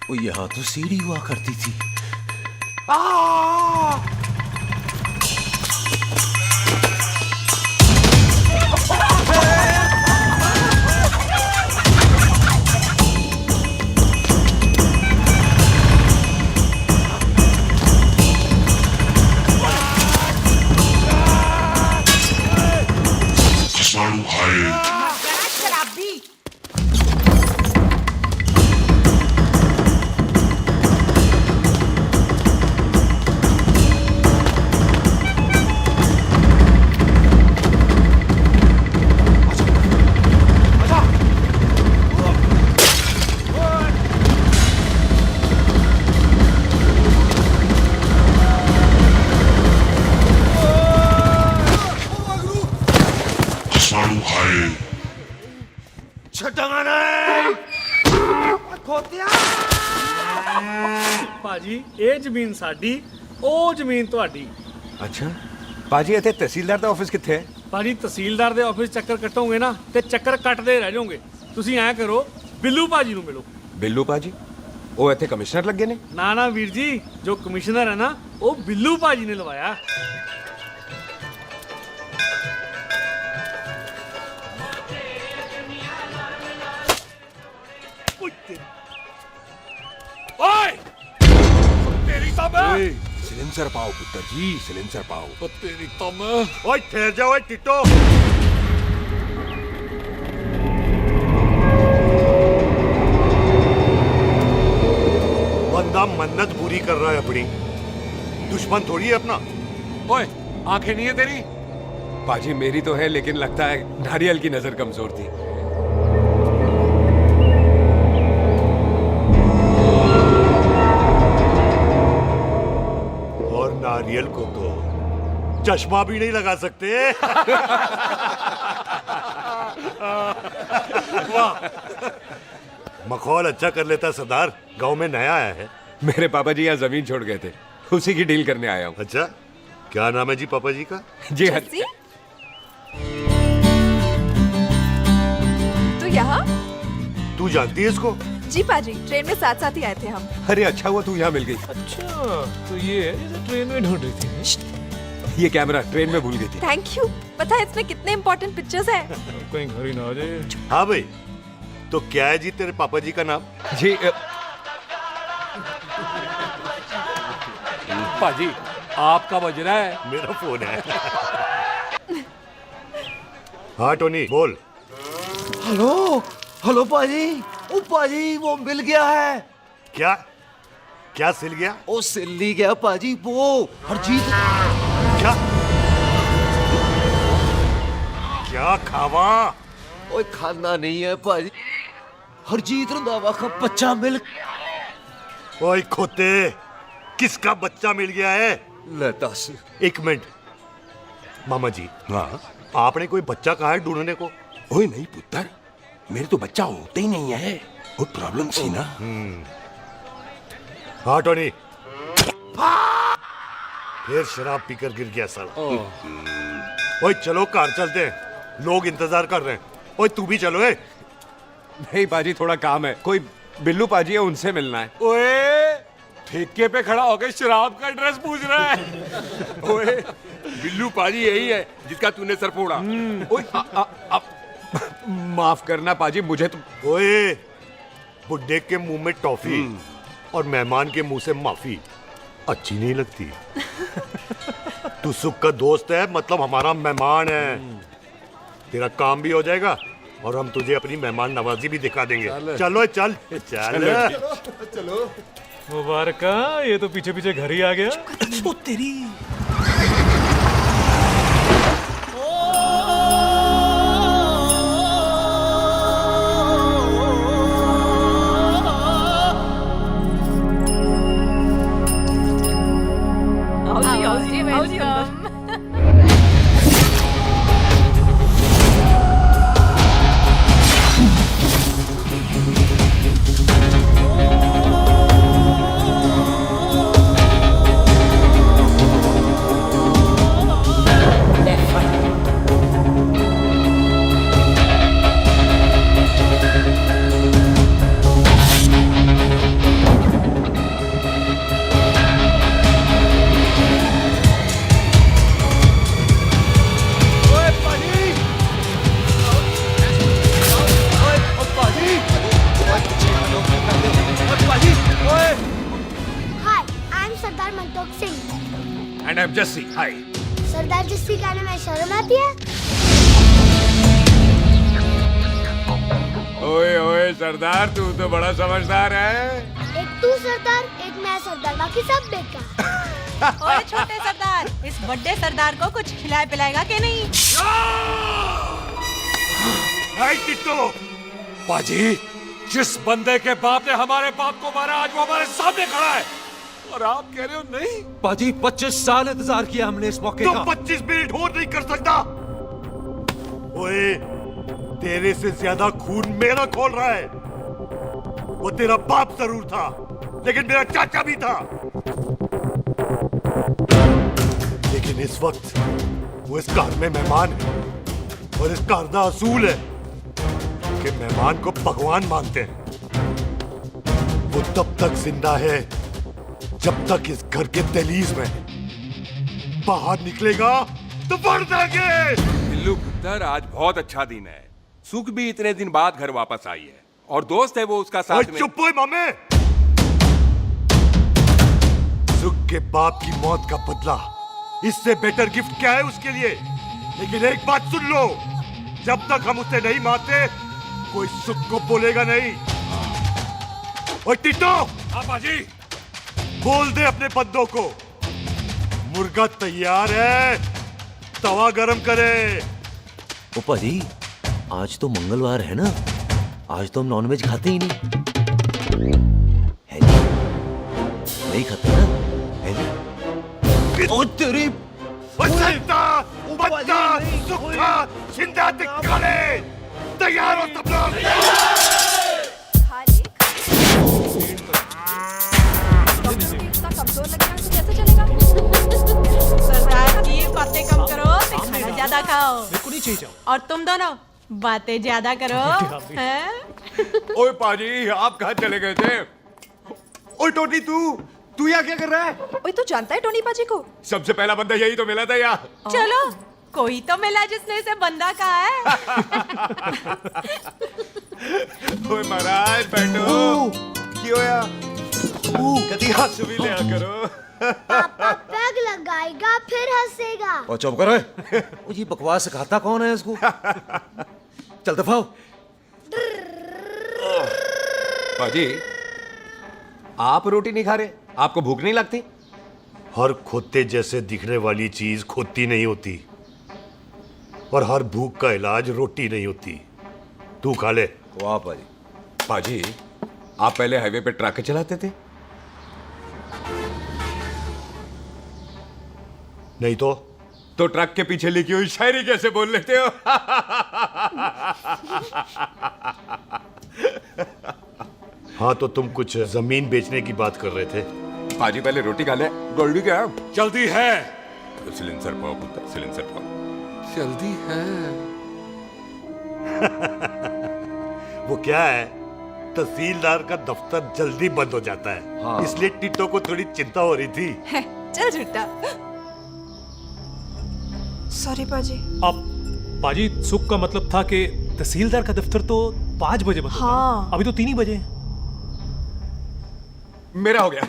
Speaker 18: वो यहाँ तो सीढ़ी हुआ करती थी।
Speaker 6: शराबी।
Speaker 16: ਭਾਜੀ ਇਹ ਜ਼ਮੀਨ ਸਾਡੀ, ਉਹ ਜ਼ਮੀਨ ਤੁਹਾਡੀ।
Speaker 1: ਅੱਛਾ ਪਾਜੀ, ਇੱਥੇ ਤਹਿਸੀਲਦਾਰ ਦਾ ਆਫਿਸ ਕਿੱਥੇ ਹੈ?
Speaker 16: ਭਾਜੀ ਤਹਿਸੀਲਦਾਰ ਦੇ ਆਫਿਸ ਚੱਕਰ ਕੱਟੋਗੇ ਨਾ ਤੇ ਚੱਕਰ ਕੱਟਦੇ ਰਹਿ ਜਾਓਗੇ। ਤੁਸੀਂ ਐਂ ਕਰੋ, ਬਿੱਲੂ ਭਾਜੀ ਨੂੰ ਮਿਲੋ।
Speaker 1: ਬਿੱਲੂ ਪਾਜੀ? वो इतने कमिश्नर लग गए ने?
Speaker 16: ना ना वीर जी, जो कमिश्नर है ना वो बिल्लू पाजी ने लवाया।
Speaker 3: ओए! तेरी तब सिलेंसर पाओ पुत्र जी, सिलेंसर पाओ।
Speaker 11: तेरी तम।
Speaker 9: ओए ठहर जाओ टिटो। बंदा मन्नत पूरी कर रहा है अपनी, दुश्मन थोड़ी है अपना।
Speaker 11: ओए, आंखें नहीं है तेरी?
Speaker 1: पाजी मेरी तो है, लेकिन लगता है नारियल की नजर कमजोर थी।
Speaker 9: और नारियल को तो चश्मा भी नहीं लगा सकते। वाह, मखौल अच्छा कर लेता सरदार। गांव में नया आया है।
Speaker 1: मेरे पापा जी यहाँ जमीन छोड़ गए थे, उसी की डील करने आया हूँ।
Speaker 9: अच्छा, क्या नाम है जी पापा जी का?
Speaker 1: जी हाँ।
Speaker 19: तो यहाँ?
Speaker 9: तू जानती है इसको?
Speaker 19: जी पाजी, ट्रेन में साथ साथ ही आए थे हम।
Speaker 1: अरे अच्छा हुआ तू यहाँ मिल गई।
Speaker 16: अच्छा, तो ये है जिसे ट्रेन में ढूंढ रही थी।
Speaker 1: ये कैमरा ट्रेन में भूल गई थी।
Speaker 19: Thank you. पता है इसमें कितने इम्पोर्टेंट पिक्चर्स हैं?
Speaker 16: कहीं घर ही ना आ जाए।
Speaker 9: हाँ भाई, तो क्या है जी तेरे पापा जी का नाम?
Speaker 1: जी
Speaker 11: पाजी, आपका बज रहा है।
Speaker 9: मेरा फोन है। हाँ टोनी बोल।
Speaker 18: हेलो हेलो पाजी। ओ पाजी, वो मिल गया है।
Speaker 9: क्या क्या सिल गया?
Speaker 18: ओ सिल्ली गया पाजी, वो हरजीत।
Speaker 9: क्या क्या खावा?
Speaker 18: ओए खाना नहीं है पाजी, हरजीत रंधावा का बच्चा मिल।
Speaker 9: ओए खोते, किसका बच्चा मिल गया है?
Speaker 18: ले दस।
Speaker 9: एक मिनट मामा जी।
Speaker 3: हाँ,
Speaker 9: आपने कोई बच्चा कहा है ढूंढने को?
Speaker 3: ओए नहीं पुत्र, मेरे तो बच्चा होते ही नहीं है। वो प्रॉब्लम थी ना।
Speaker 9: हाँ टोनी, फिर शराब पीकर गिर गया साला। ओए चलो कार चलते हैं, लोग इंतजार कर रहे हैं। ओए तू भी चलो। है
Speaker 1: नहीं पाजी, थोड़ा काम है। कोई बिल्लू पाजी है, उनसे मिलना है।
Speaker 11: ओए, ठेके पे खड़ा होकर शराब का एड्रेस पूछ रहा है।
Speaker 3: ओए, बिल्लू पाजी यही है जिसका तूने सर फोड़ा।
Speaker 1: ओए, माफ करना पाजी, मुझे तो।
Speaker 9: ओए, बुड्ढे के मुंह में टॉफी और मेहमान के मुंह से माफी अच्छी नहीं लगती। तू सुख का दोस्त है, मतलब हमारा मेहमान है। तेरा काम भी हो जाएगा और हम तुझे अपनी मेहमान नवाजी भी दिखा देंगे। चलो चल चल
Speaker 8: चलो।
Speaker 16: मुबारक, ये तो पीछे पीछे घर ही आ गया।
Speaker 10: ओ तेरी।
Speaker 1: And I'm Jesse. Hi.
Speaker 12: सरदार जस्सी कहने में शर्म आती है?
Speaker 1: ओए ओए सरदार, तू तो बड़ा समझदार है।
Speaker 12: एक तू सरदार, एक मैं सरदार, बाकी सब बेकार।
Speaker 6: ओए छोटे सरदार, इस बड़े सरदार को कुछ खिलाए पिलाएगा कि नहीं?
Speaker 11: पाजी, जिस बंदे के बाप ने हमारे बाप को मारा, आज वो हमारे सामने खड़ा है और आप कह रहे हो नहीं?
Speaker 18: पाजी 25 साल इंतजार किया हमने इस मौके
Speaker 9: तो
Speaker 18: का।
Speaker 9: 25 मिनट और नहीं कर सकता। ओए, तेरे से ज्यादा खून मेरा खोल रहा है। वो तेरा बाप जरूर था, लेकिन मेरा चाचा भी था। लेकिन इस वक्त वो इस घर में मेहमान है और इस घर का असूल है कि मेहमान को भगवान मानते हैं। वो तब तक जिंदा है जब तक इस घर के दहलीज में बाहर निकलेगा तो बढ़ देंगे।
Speaker 3: बिल्लू पुत्र, आज बहुत अच्छा दिन है। सुख भी इतने दिन बाद घर वापस आई है और दोस्त है वो उसका साथ में।
Speaker 9: चुप हो मामे। सुख के बाप की मौत का बदला, इससे बेटर गिफ्ट क्या है उसके लिए? लेकिन एक बात सुन लो, जब तक हम उसे नहीं मारते कोई सुख को बोलेगा नहीं। ओए टिट्टो,
Speaker 3: हाँ बाजी,
Speaker 9: बोल दे अपने बंदों को मुर्गा तैयार है, तवा गरम करे।
Speaker 18: ओ पाजी, आज तो मंगलवार है ना, आज तो हम नॉनवेज खाते ही नहीं है जी? नहीं खाते ना, है जी? ओ तेरी
Speaker 9: सुखा जिंदा दिखाले, तैयार हो सब लोग।
Speaker 19: इतना कमजोर लग रहा है तो कैसे चलेगा?
Speaker 6: सरदार जी बातें कम करो, खाना ज्यादा खाओ।
Speaker 16: मेरे को नहीं चाहिए जाओ।
Speaker 6: और तुम दोनों बातें ज्यादा करो, हैं?
Speaker 1: ओए पाजी, आप कहाँ चले गए थे? ओए टोनी, तू यहाँ क्या कर रहा है?
Speaker 19: ओए तू जानता है टोनी पाजी को?
Speaker 1: सबसे पहला बंदा यही तो मिला था यार।
Speaker 6: चलो, कोई तो मिला जिसने इसे बंदा कहा है।
Speaker 1: ओए महाराज बैठो। क्यों यार? कभी हाथ भी लिया करो।
Speaker 12: पापा पैग लगाएगा फिर हंसेगा।
Speaker 18: और चुप करो। ओ जी, बकवास सिखाता कौन है इसको? चल दफाओ।
Speaker 1: पाजी, आप रोटी नहीं खा रहे? आपको भूख नहीं लगती?
Speaker 9: हर खोते जैसे दिखने वाली चीज खोती नहीं होती और हर भूख का इलाज रोटी नहीं होती। तू खा ले।
Speaker 18: वाह पाजी।
Speaker 1: पाजी, आप पहले हाईवे पे ट्रक चलाते थे?
Speaker 9: नहीं तो
Speaker 1: ट्रक के पीछे लिखी हुई शायरी कैसे बोल लेते हो?
Speaker 9: हाँ, तो तुम कुछ जमीन बेचने की बात कर रहे थे।
Speaker 1: पाजी पहले रोटी खा ले। गोल्डी क्या?
Speaker 3: जल्दी है।
Speaker 1: सिलेंसर पाओ पुत्र, सिलेंसर पाओ।
Speaker 3: जल्दी है।
Speaker 9: वो क्या है, तहसीलदार का दफ्तर जल्दी बंद हो जाता है।
Speaker 18: हाँ।
Speaker 9: इसलिए टिट्टो को थोड़ी चिंता हो रही थी।
Speaker 19: है, चल झूठा। सॉरी पाजी।
Speaker 16: अब पाजी, सुख का मतलब था कि तहसीलदार का दफ्तर तो 5 बजे बंद होता है।
Speaker 19: हाँ।
Speaker 16: अभी तो 3 ही बजे हैं।
Speaker 1: मेरा हो गया।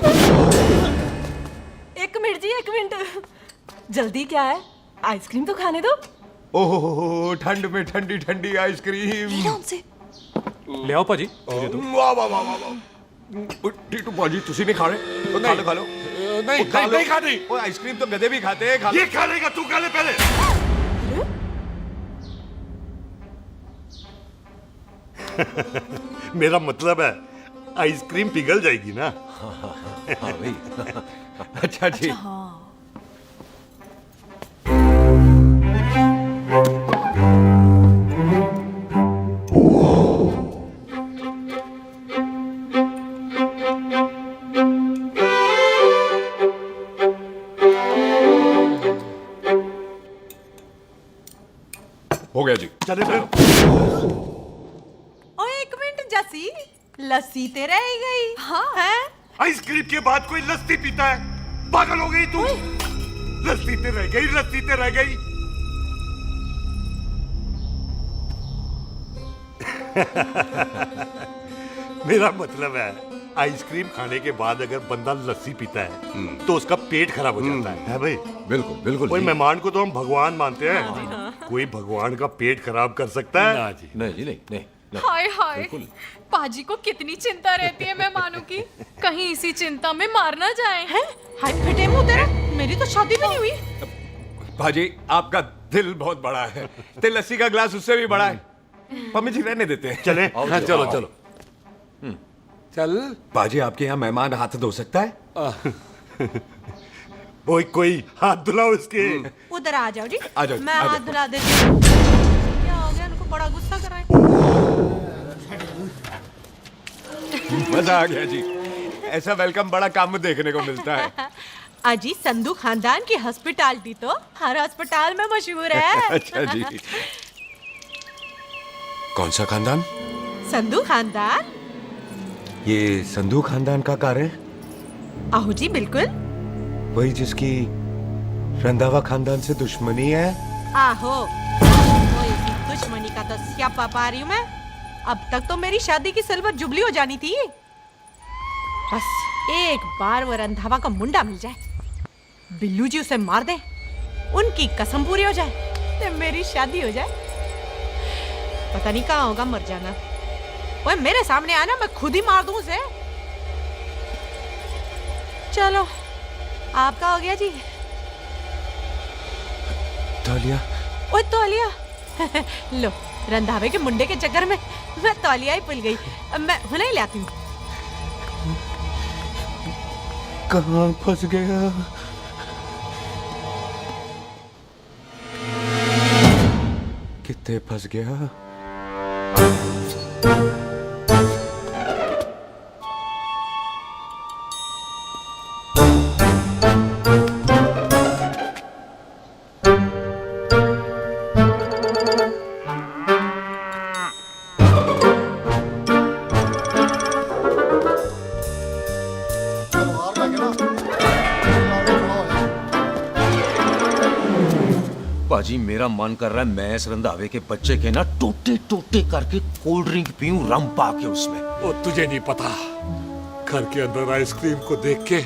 Speaker 19: एक मिनट जी, एक मिनट। जल्दी क्या है? आइसक्रीम तो खाने दो।
Speaker 1: ओहो, ठंड में ठंडी ठंडी आइसक्रीम।
Speaker 19: उनसे
Speaker 16: ले आओ पाजी।
Speaker 1: वाह वाह वाह वाह। टिट्टू पाजी, तुसी नहीं खा रहे? खा लो खा लो।
Speaker 3: नहीं खाती।
Speaker 1: वो आइसक्रीम तो गधे भी खाते हैं। खा
Speaker 9: ये खा लेगा, तू खा ले पहले। मेरा मतलब है आइसक्रीम पिघल जाएगी ना।
Speaker 18: हाँ भाई।
Speaker 1: अच्छा जी। हो गया जी।
Speaker 9: चले फिर।
Speaker 6: ओ एक मिनट जसी, लस्सी ते रह गई।
Speaker 19: हाँ
Speaker 6: है?
Speaker 9: आइसक्रीम के बाद कोई लस्सी पीता है? पागल हो गई तू? लस्सी ते रह गई, लस्सी ते रह गई। मेरा मतलब है आइसक्रीम खाने के बाद अगर बंदा लस्सी पीता है तो उसका पेट खराब हो जाता है भाई?
Speaker 1: बिल्कुल बिल्कुल।
Speaker 9: कोई मेहमान को तो हम भगवान मानते हैं, कोई भगवान का पेट खराब कर सकता है?
Speaker 3: ना जी।
Speaker 18: नहीं जी, नहीं नहीं।
Speaker 6: हाय हाय, पाजी को कितनी चिंता रहती है मेहमानों की। कहीं इसी चिंता में मार ना जाए। हैं? हाय फिटे मुंह तेरा, मेरी तो शादी भी नहीं हुई।
Speaker 1: पाजी, आपका दिल बहुत बड़ा है। ते लस्सी का ग्लास उससे भी बड़ा है। मम्मी जी रहने देते हैं।
Speaker 9: चले।
Speaker 3: हाँ, चलो चलो। चल।
Speaker 1: पाजी, आपके यहाँ मेहमान हाथ धो सकता है?
Speaker 9: कोई हाथ धुलाओ इसके।
Speaker 6: उधर आ जाओ जी।
Speaker 1: आ जाओ,
Speaker 6: मैं
Speaker 1: आ
Speaker 6: हाथ
Speaker 1: जाओ।
Speaker 6: धुला देती हूँ। क्या हो गया, उनको बड़ा गुस्सा कर रहा है।
Speaker 1: मजा आ गया जी। ऐसा वेलकम बड़ा काम में देखने को मिलता है।
Speaker 6: अजी, संधू खानदान की हॉस्पिटैलिटी तो हर अस्पताल में मशहूर है।
Speaker 1: अच्छा जी। कौन सा खानदान?
Speaker 6: संधू खानदान।
Speaker 1: ये संधू खानदान का कार है?
Speaker 6: आहू जी बिल्कुल।
Speaker 1: वही जिसकी रंधावा खानदान से दुश्मनी है?
Speaker 6: आहो, तो इसी दुश्मनी का तो स्यापा पा रही हूँ मैं। अब तक तो मेरी शादी की सिल्वर जुबली हो जानी थी। बस एक बार वो रंधावा का मुंडा मिल जाए, बिल्लू जी उसे मार दे, उनकी कसम पूरी हो जाए, तो मेरी शादी हो जाए। पता नहीं कहाँ होगा मर जाना। वो मेरे सामने आना, मैं खुद ही मार दूं उसे। चलो, आपका हो गया जी।
Speaker 1: तौलिया।
Speaker 6: ओए तौलिया। लो, रंधावे के मुंडे के चक्कर में मैं तौलिया ही भूल गई। मैं हुने ही लाती हूँ।
Speaker 1: कहाँ फंस गया? कितने फंस गया?
Speaker 18: पाजी मेरा मन कर रहा है मैं इस रंधावे के बच्चे के ना टोटे टोटे करके कोल्ड ड्रिंक पीऊं, रम पा के उसमें।
Speaker 11: वो तुझे नहीं पता, घर के अंदर आइसक्रीम को देख के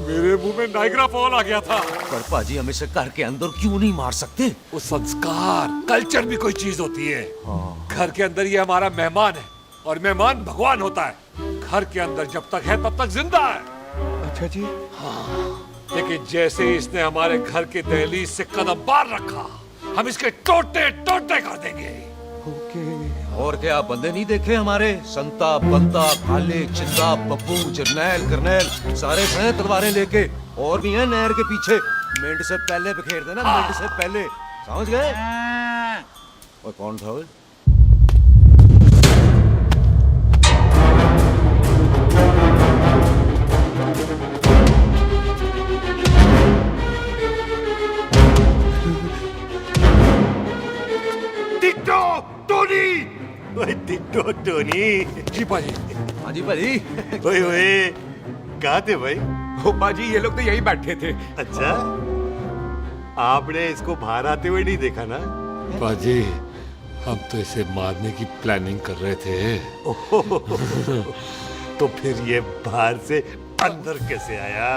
Speaker 11: मेरे मुंह में नाइग्रा फॉल आ गया था।
Speaker 18: पर पाजी हम इसे घर के अंदर क्यों नहीं मार सकते?
Speaker 11: वो संस्कार कल्चर भी कोई चीज होती है। घर के अंदर ये हमारा मेहमान है और मेहमान भगवान होता है। घर के अंदर जब तक है तब तक जिंदा है।
Speaker 1: अच्छा जी।
Speaker 11: हाँ, लेकिन जैसे ही इसने हमारे घर के दहलीज से कदम बाहर रखा, हम इसके टोटे टोटे कर देंगे।
Speaker 18: और क्या आप बंदे नहीं देखे हमारे? संता, बंता, खाले, चिंदा, बब्बू, जरनैल, करनैल सारे हैं तलवारें लेके, और भी हैं नहर के पीछे। मिंट से पहले बिखेर देना, मिंट से पहले, समझ गए? और कौन था वो?
Speaker 9: Ditto Tony. ओए टिट्टो टोनी।
Speaker 11: जी पाजी।
Speaker 18: हाँ जी पाजी।
Speaker 9: ओए ओए, कहाँ थे भाई?
Speaker 1: ओ पाजी, ये लोग तो यही बैठे थे।
Speaker 9: अच्छा, आपने इसको बाहर आते हुए नहीं देखा ना?
Speaker 11: पाजी, हम तो इसे मारने की प्लानिंग कर रहे थे।
Speaker 9: तो फिर ये बाहर से अंदर कैसे आया?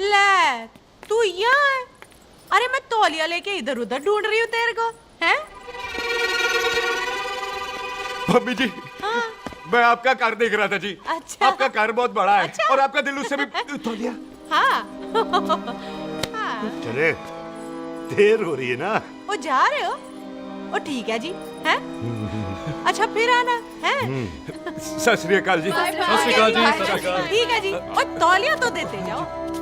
Speaker 6: ले, तू यहाँ है? अरे मैं तौलिया लेके इधर उधर ढूंढ रही हूँ तेरे को, हैं?
Speaker 1: मम्मी जी,
Speaker 6: हाँ?
Speaker 1: मैं आपका कार देख रहा था जी।
Speaker 6: अच्छा।
Speaker 1: आपका कार बहुत बड़ा है।
Speaker 6: अच्छा।
Speaker 1: और आपका दिल उससे भी तौलिया।
Speaker 6: हाँ।
Speaker 9: चले, देर हो रही है ना?
Speaker 6: वो जा रहे हो? ओ ठीक है जी, हैं? अच्छा फिर आना, हैं?
Speaker 1: सत श्री अकाल जी।
Speaker 6: सत श्री अकाल जी, सत श्री अकाल। ठीक है जी। और तौलिया तो देते जाओ,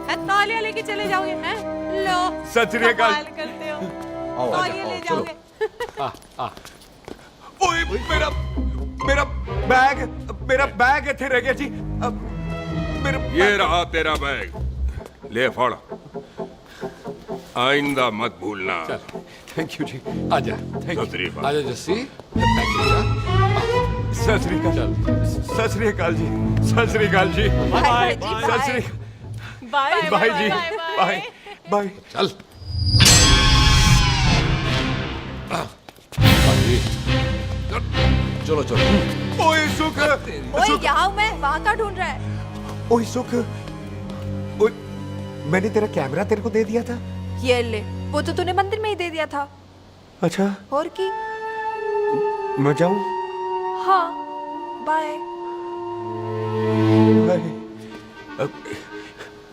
Speaker 6: हैं? तौलिया लेके चले जाओगे, हैं? लो।
Speaker 1: सत श्री अकाल।
Speaker 6: कमाल करते हो। तौलिया ले जाओगे।
Speaker 1: ओए, मेरा बैग इथे रह गया जी।
Speaker 3: ये रहा तेरा बैग, ले फड़। आइंदा मत भूलना।
Speaker 1: थैंक यू जी।
Speaker 11: आजा।
Speaker 3: सत श्री अकाल।
Speaker 11: आजा जस्सी।
Speaker 1: सत श्री अकाल। सत श्री अकाल जी। सत श्री अकाल जी।
Speaker 19: बाय
Speaker 1: सत श्री
Speaker 19: बाय
Speaker 1: बाय जी। Bye bye.
Speaker 11: चल।
Speaker 18: चलो चलो।
Speaker 1: ओए सुख।
Speaker 19: ओए यहाँ हूँ मैं, वहाँ का ढूंढ रहा है?
Speaker 1: ओए सुख, ओए, मैंने तेरा कैमरा तेरे को दे दिया था।
Speaker 19: ये ले, वो तो तूने मंदिर में ही दे दिया था।
Speaker 1: अच्छा,
Speaker 19: और की?
Speaker 1: मैं जाऊं?
Speaker 19: हाँ, bye.
Speaker 1: Bye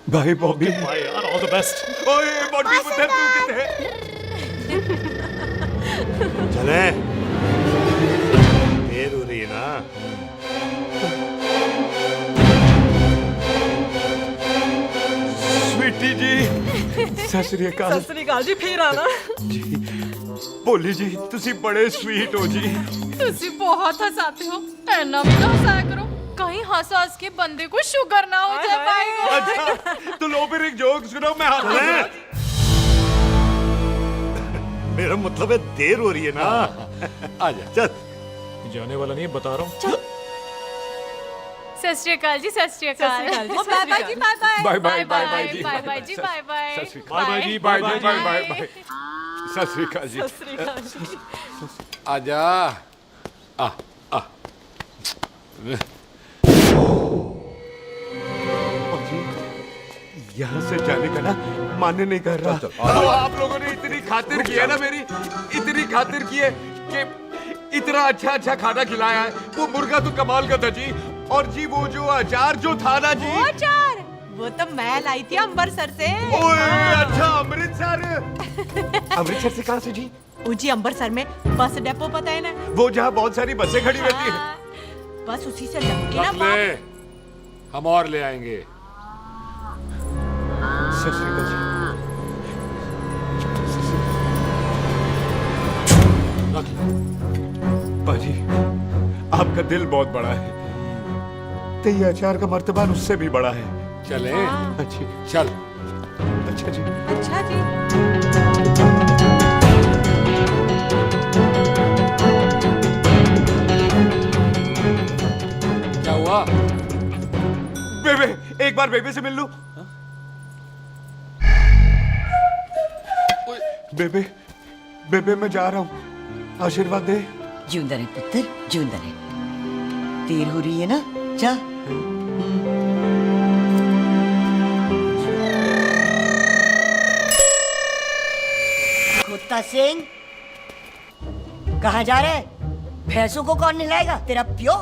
Speaker 1: bye Bobby.
Speaker 16: Bye यार, ऑल द बेस्ट।
Speaker 1: ओए बॉबी, पुत्र तू किथे?
Speaker 9: चले, देर हो रही है ना?
Speaker 1: स्वीटी जी, सत श्री अकाल।
Speaker 19: सत श्री अकाल जी, फिर आना।
Speaker 1: जी, भोली जी, तुसी बड़े स्वीट हो जी।
Speaker 19: तुसी बहुत हंसाते हो, ऐना भी ना हंसाया करो, कहीं हंस हंस के बंदे को शुगर ना हो जाए भाई को।
Speaker 1: अच्छा, तो लो फिर एक जोक सुनो, मैं
Speaker 9: मेरा मतलब है देर हो रही है ना।
Speaker 11: आजा।
Speaker 9: चल।
Speaker 16: जाने वाला नहीं है, बता रहा हूँ।
Speaker 19: सत श्री अकाल जी, सत श्री अकाल।
Speaker 6: बाय बाय जी, bye bye.
Speaker 1: Bye bye bye bye जी।
Speaker 19: बाय बाय जी, बाय बाय।
Speaker 1: बाय बाय जी, bye bye bye bye bye. सत श्री अकाल जी।
Speaker 6: सत श्री अकाल जी।
Speaker 11: आजा। आ आ।
Speaker 1: यहाँ से जाने का ना मान्य नहीं कर रहा। आप लोगों ने इतनी खातिर की है ना मेरी, इतनी खातिर की है कि इतना अच्छा अच्छा खाना खिलाया है। वो मुर्गा तो कमाल का था जी, और जी वो जो अचार जो था ना जी,
Speaker 6: वो अचार वो तो मैं लाई थी अमृतसर से।
Speaker 1: ओए अच्छा, अमृतसर। अमृतसर से कहाँ से जी?
Speaker 6: जी अमृतसर में बस डिपो पता है ना,
Speaker 1: वो जहाँ बहुत सारी बसें खड़ी रहती है।
Speaker 6: बस उसी से लगती ना
Speaker 11: रख ले, हम और ले आएंगे।
Speaker 1: सत श्री अकाल जी। पाजी, आपका दिल बहुत बड़ा है, तो ये अचार का मर्तबान उससे भी बड़ा है।
Speaker 11: चले?
Speaker 1: अच्छी
Speaker 11: चल।
Speaker 1: अच्छा जी।
Speaker 6: अच्छा जी।
Speaker 11: क्या हुआ?
Speaker 1: बेबे, एक बार बेबे से मिल लूं। बेबे, बेबे मैं जा रहा हूँ, आशीर्वाद दे।
Speaker 7: जिंदा रहे पुत्र, जिंदा रहे। देर हो रही है ना, जा। कुत्ता सिंह, कहाँ जा रहे? भैंसों को कौन नहलाएगा? तेरा प्यो?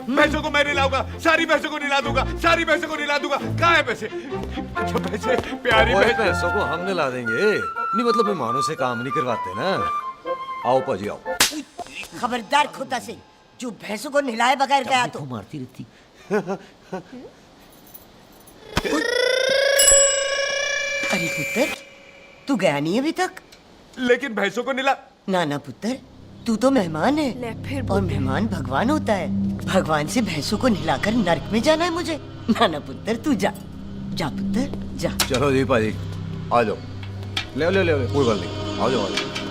Speaker 1: भैंसों को मैं नहलाऊंगा, सारी भैंसों को नहला दूंगा, सारी भैंसों को नहला दूंगा। कहाँ है पैसे? अच्छा पैसे, प्यारी
Speaker 18: पैसों को हम नहला देंगे। नहीं मतलब मेहमानों से काम नहीं करवाते ना। आओ पाजी आओ।
Speaker 7: खबरदार कुत्ता सिंह, जो भैंसों को नहलाए बगैर गया तो
Speaker 18: मारती रहती।
Speaker 7: अरे पुत्र, तू गया नहीं अभी तक?
Speaker 1: लेकिन भैंसों को नहला।
Speaker 7: ना ना पुत्र, तू तो मेहमान है, और मेहमान भगवान होता है। भगवान से भैंसों को नहलाकर नरक में जाना है मुझे? ना ना पुत्र, तू जा, जा पुत्र, जा।
Speaker 18: चलो जी पाजी, आ जाओ। ले ले ले, कोई बात नहीं, आ जाओ।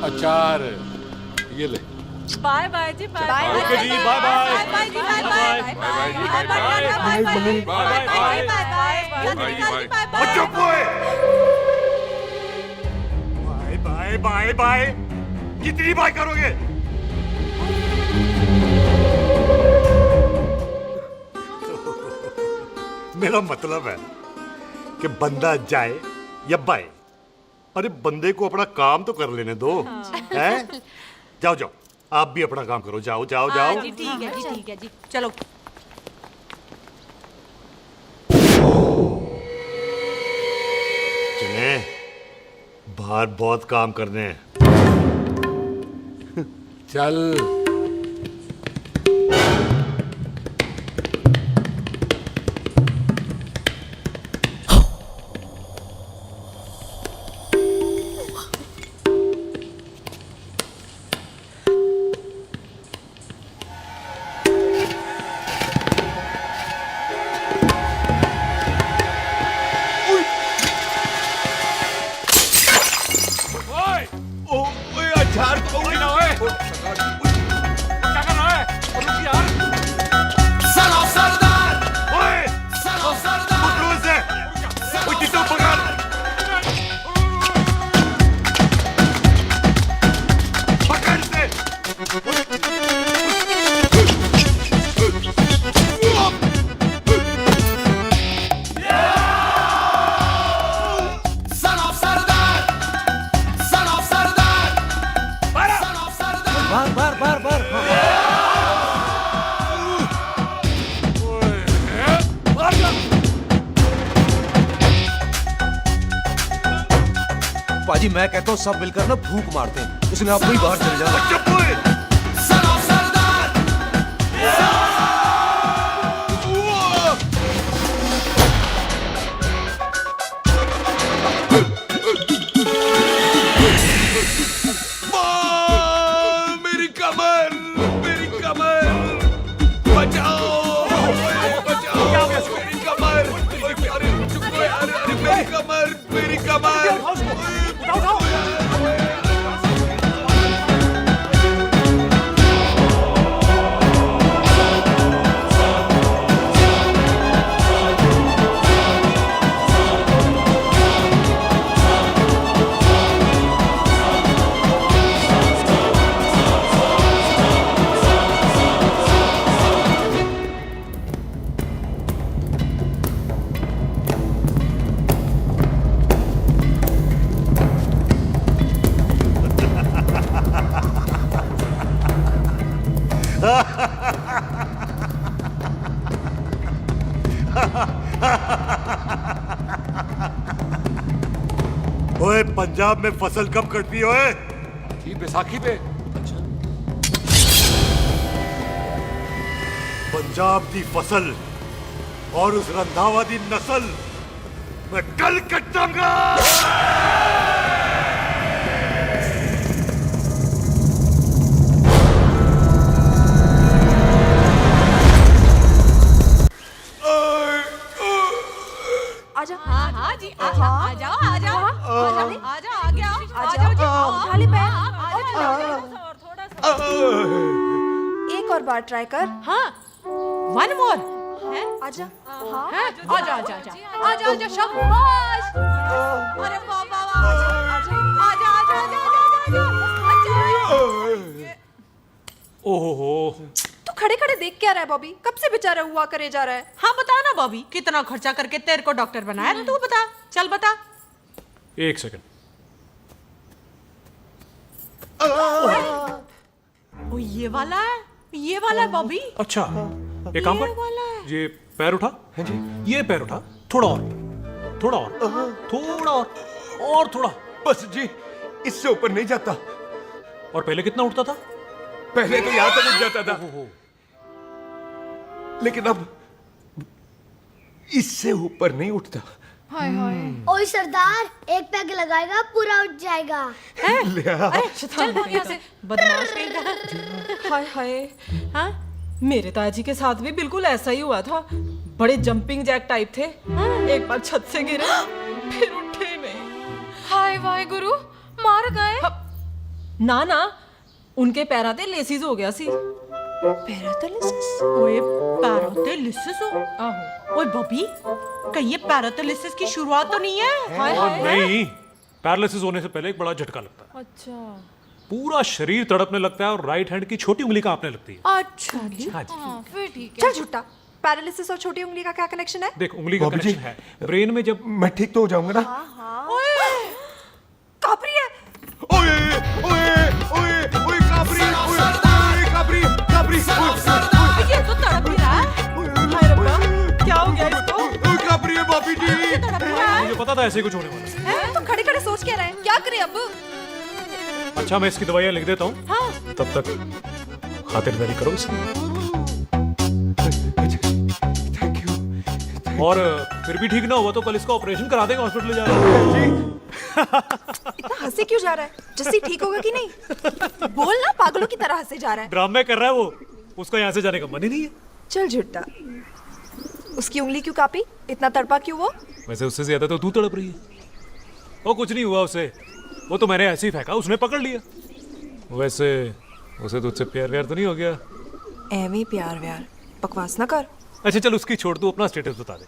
Speaker 11: अचार ये ले।
Speaker 19: बाय बाय जी, बाय
Speaker 16: बाय। ओके जी, बाय बाय।
Speaker 19: बाय जी, बाय बाय।
Speaker 1: बाय बाय जी, bye bye.
Speaker 9: Bye bye bye. कितनी बाय करोगे? मेरा मतलब है कि बंदा जाए या बाय, अरे बंदे को अपना काम तो कर लेने दो। हैं? जाओ जाओ, आप भी अपना काम करो। जाओ जाओ जाओ।
Speaker 6: जी ठीक है जी, ठीक है जी, चलो।
Speaker 9: चले, बाहर बहुत काम करने हैं।
Speaker 11: चल।
Speaker 1: अचार तो भी ना है। क्या कर रहा है? रुक यार।
Speaker 15: सलाम सरदार।
Speaker 9: ओए,
Speaker 15: सलाम सरदार।
Speaker 9: पकड़ो इसे। ओए किसको पकड़? पकड़ इसे।
Speaker 15: सलाम सरदार। सलाम सरदार।
Speaker 18: बार बार बार बार। पाजी मैं कहता हूँ सब मिलकर ना फूंक मारते हैं, उसने आप ही बाहर चले जाना।
Speaker 9: चुप हुए।
Speaker 15: सलाम सरदार।
Speaker 1: मेरी कमर, मेरी कमर, बचाओ, बचाओ, मेरी कमर। ओए प्यारे,
Speaker 9: ओए पंजाब में फसल कब कटती है ओए?
Speaker 11: ये बैसाखी पे।
Speaker 9: पंजाब की फसल और उस रंधावा दी नस्ल मैं कल कटांगा।
Speaker 6: आजा। हाँ हाँ जी आजा आजा आजा आजा आ गया आ जाओ जी उठा ले पैर
Speaker 19: एक और बार ट्राई कर।
Speaker 6: हाँ वन मोर है
Speaker 19: आजा।
Speaker 6: हाँ आजा आजा आजा आजा आजा शाबाश अरे वाह वाह वाह आजा आजा आजा आजा आजा
Speaker 16: ओहो
Speaker 19: तू खड़े खड़े देख क्या रहा है बॉबी? कब से बेचारा हुआ करे जा रहा है?
Speaker 6: हाँ बता ना बॉबी कितना खर्चा करके तेरे को डॉक्टर बनाया तू बता चल बता।
Speaker 16: एक सेकंड।
Speaker 6: ओ ये वाला है बॉबी।
Speaker 16: अच्छा एक काम कर, ये पैर उठा। हाँ जी। ये पैर उठा, थोड़ा और थोड़ा और थोड़ा और थोड़ा।
Speaker 3: बस जी इससे ऊपर नहीं जाता।
Speaker 16: और पहले कितना उठता था?
Speaker 3: पहले तो यहां तक उठ जाता था, लेकिन अब इससे ऊपर नहीं उठता।
Speaker 19: हाय हाय।
Speaker 12: ओए सरदार एक पैग लगाएगा पूरा उठ जाएगा।
Speaker 6: अरे चल भाग यहाँ से बदमाश कहीं का।
Speaker 19: हाय हाय। हाँ मेरे ताजी के साथ भी बिल्कुल ऐसा ही हुआ था। बड़े जंपिंग जैक टाइप थे। एक बार छत से गिरे फिर उठे नहीं। हाय वाहे गुरु मार गए? ना ना उनके पैराते लेसिस हो गया सी।
Speaker 6: पैरालिसिस? ओए पैरालिसिस हो? आहो। ओए बॉबी कहीं ये पैरालिसिस की शुरुआत तो नहीं है?
Speaker 19: हाय हाय।
Speaker 16: नहीं, पैरालिसिस होने से पहले एक बड़ा झटका लगता है।
Speaker 19: अच्छा
Speaker 16: पूरा शरीर तड़पने लगता है और राइट हैंड की छोटी उंगली कांपने लगती है।
Speaker 19: अच्छा जी।
Speaker 16: हाँ जी।
Speaker 19: फिर ठीक है। चल झूठा, पैरालिसिस और छोटी उंगली का क्या कनेक्शन है?
Speaker 16: देख उंगली का कनेक्शन है ब्रेन में। जब
Speaker 3: मैं ठीक तो हो जाऊंगा ना?
Speaker 19: ओए कापरी है।
Speaker 3: ओए ओए ओए ओए काबरी ओए काबरी काबरी
Speaker 6: ये तो तड़प ही रहा है।
Speaker 19: हाय रब्बा क्या हो गया इसको?
Speaker 3: ओए काबरी है बापी जी।
Speaker 16: मुझे पता था ऐसे कुछ होने वाला है।
Speaker 19: तुम खड़े खड़े सोच क्या रहे हैं? क्या करें अब?
Speaker 16: अच्छा मैं इसकी दवाइयाँ लिख देता हूँ। हाँ। तब तक खातिरदारी करो इसकी।
Speaker 3: Thank you.
Speaker 16: और फिर भी ठीक ना हुआ तो कल इसका ऑपरेशन करा देंगे हॉस्पिटल जाकर।
Speaker 19: इतना हंसे क्यों जा रहा है? जस्सी ठीक होगा कि नहीं? बोल ना, पागलों की तरह हंसे जा रहा है।
Speaker 16: ड्रामे कर रहा है वो, उसका यहाँ से जाने का मन ही नहीं है।
Speaker 19: चल झुट्टा, उसकी उंगली क्यों कापी? इतना तड़पा क्यों वो?
Speaker 16: वैसे उससे ज्यादा तो तू तड़प रही है। वो कुछ नहीं हुआ उसे, वो तो मैंने ऐसे ही फेंका, उसने पकड़ लिया। वैसे उसे तुझसे प्यार व्यार तो नहीं हो गया?
Speaker 19: एਵੇਂ प्यार व्यार बकवास ना कर।
Speaker 16: अच्छा चल उसकी छोड़, तू अपना स्टेटस बता दे।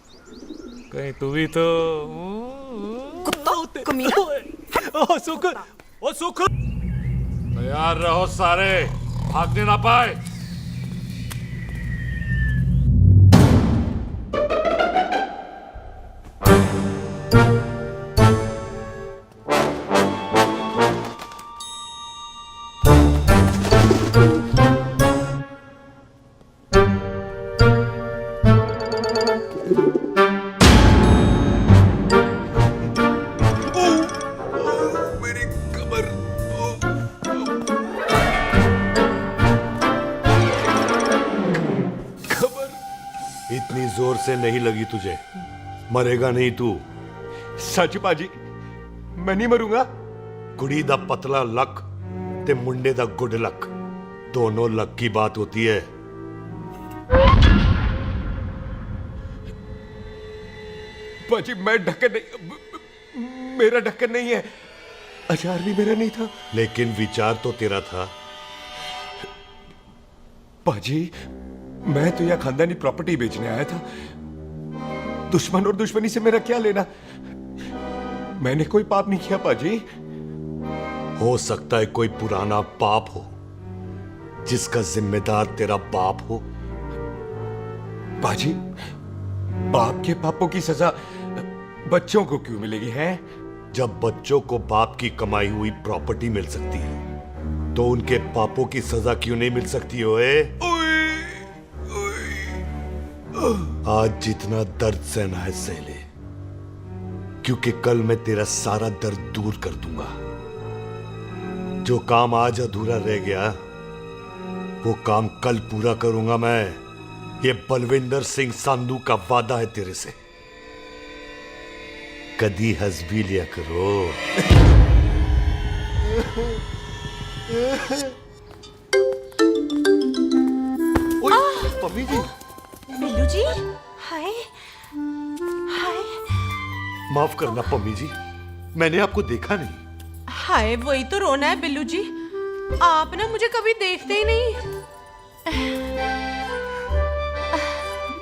Speaker 16: कहीं तू भी तो
Speaker 19: कुत्ता कमीना।
Speaker 16: ओ सुख, ओ सुख।
Speaker 11: तैयार रहो सारे, भागने ना पाए।
Speaker 9: इतनी जोर से नहीं लगी तुझे, मरेगा नहीं तू।
Speaker 3: सच बाजी मैं नहीं मरूंगा।
Speaker 9: कुड़ी दा पतला लक ते मुंडे दा गुड लक, दोनों लक की बात होती है।
Speaker 3: बाजी मैं ढके नहीं,
Speaker 1: मेरा ढक्कन नहीं है, अचार भी मेरा नहीं था।
Speaker 9: लेकिन विचार तो तेरा था।
Speaker 1: पाजी, मैं तो यह खानदानी प्रॉपर्टी बेचने आया था। दुश्मन और दुश्मनी से मेरा क्या लेना? मैंने कोई पाप नहीं किया पाजी।
Speaker 9: हो सकता है कोई पुराना पाप हो जिसका जिम्मेदार तेरा बाप हो।
Speaker 1: पाजी, बाप के पापों की सजा बच्चों को क्यों मिलेगी है?
Speaker 9: जब बच्चों को बाप की कमाई हुई प्रॉपर्टी मिल सकती है तो उनके पापों की सजा क्यों नहीं मिल सकती? ओए आज जितना दर्द सहना है सह ले, क्योंकि कल मैं तेरा सारा दर्द दूर कर दूंगा। जो काम आज अधूरा रह गया वो काम कल पूरा करूंगा मैं। ये बलविंदर सिंह संधू का वादा है तेरे से। कदी हंस भी लिया करो।
Speaker 5: मम्मी जी।
Speaker 6: बिल्लू जी, हाय हाय।
Speaker 9: माफ करना पम्मी जी, मैंने आपको देखा नहीं।
Speaker 6: हाय, वही तो रोना है बिल्लू जी। आप ना मुझे कभी देखते ही नहीं।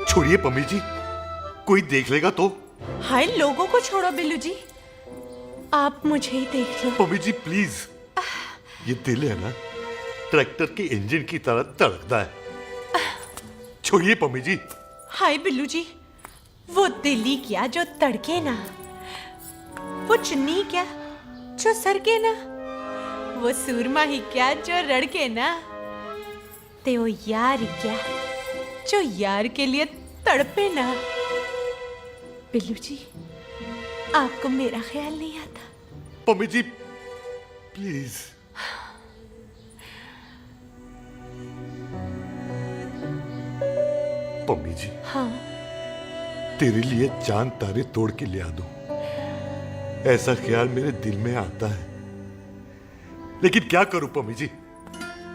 Speaker 9: छोड़िए पम्मी जी, कोई देख लेगा तो।
Speaker 6: हाय, लोगों को छोड़ो बिल्लू जी, आप मुझे ही देख लो।
Speaker 9: पम्मी जी प्लीज, ये दिल है ना ट्रैक्टर के इंजन की तरह तड़कता है। छोड़िए पम्मी जी।
Speaker 6: हाय बिल्लू जी, वो दिल्ली क्या जो तड़के ना, वो चुन्नी क्या जो सरके ना, वो सूरमा ही क्या जो रड़के ना, ते वो यार क्या जो यार के लिए तड़पे ना। बिल्लू जी, आपको मेरा ख्याल नहीं आता?
Speaker 9: पम्मी जी प्लीज। पम्मी जी,
Speaker 6: हाँ,
Speaker 9: तेरे लिए चांद तारे तोड़ के ले आ दूं, ऐसा ख्याल मेरे दिल में आता है। लेकिन क्या करूं पम्मी जी,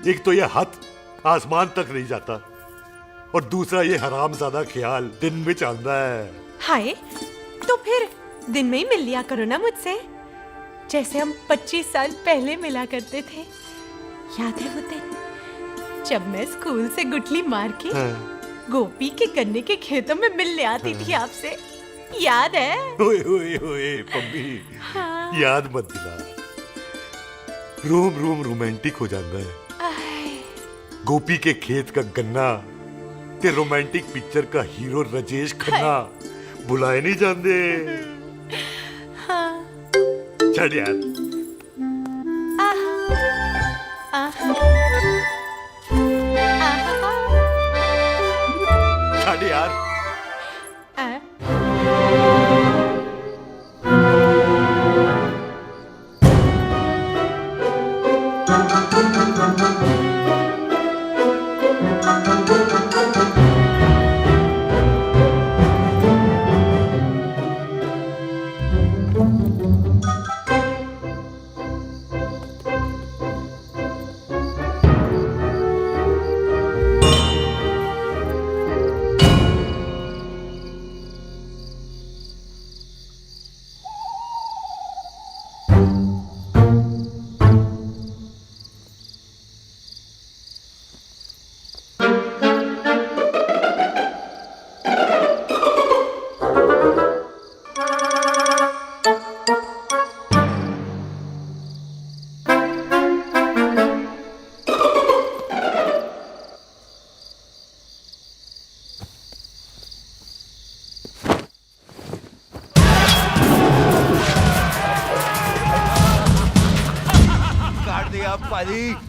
Speaker 9: एक तो यह हाथ आसमान तक नहीं जाता और दूसरा ये हरामजादा ख्याल दिन में चांदा है।
Speaker 6: हाय, तो फिर दिन में ही मिल लिया करो ना मुझसे, जैसे हम 25 साल पहले मिला करते थे। याद है वो दिन जब मैं स्कूल से गुठली मार के गोपी के गन्ने के खेतों में मिलने आती थी आपसे? याद है?
Speaker 9: ओए ओए ओए पम्मी,
Speaker 6: हाँ।
Speaker 9: याद मत दिला। रोम रोम रोमांटिक हो जाता है। गोपी के खेत का गन्ना ते रोमांटिक पिक्चर का हीरो राजेश खन्ना बुलाए नहीं जाते।
Speaker 6: हाँ।
Speaker 9: चल यार। चल यार।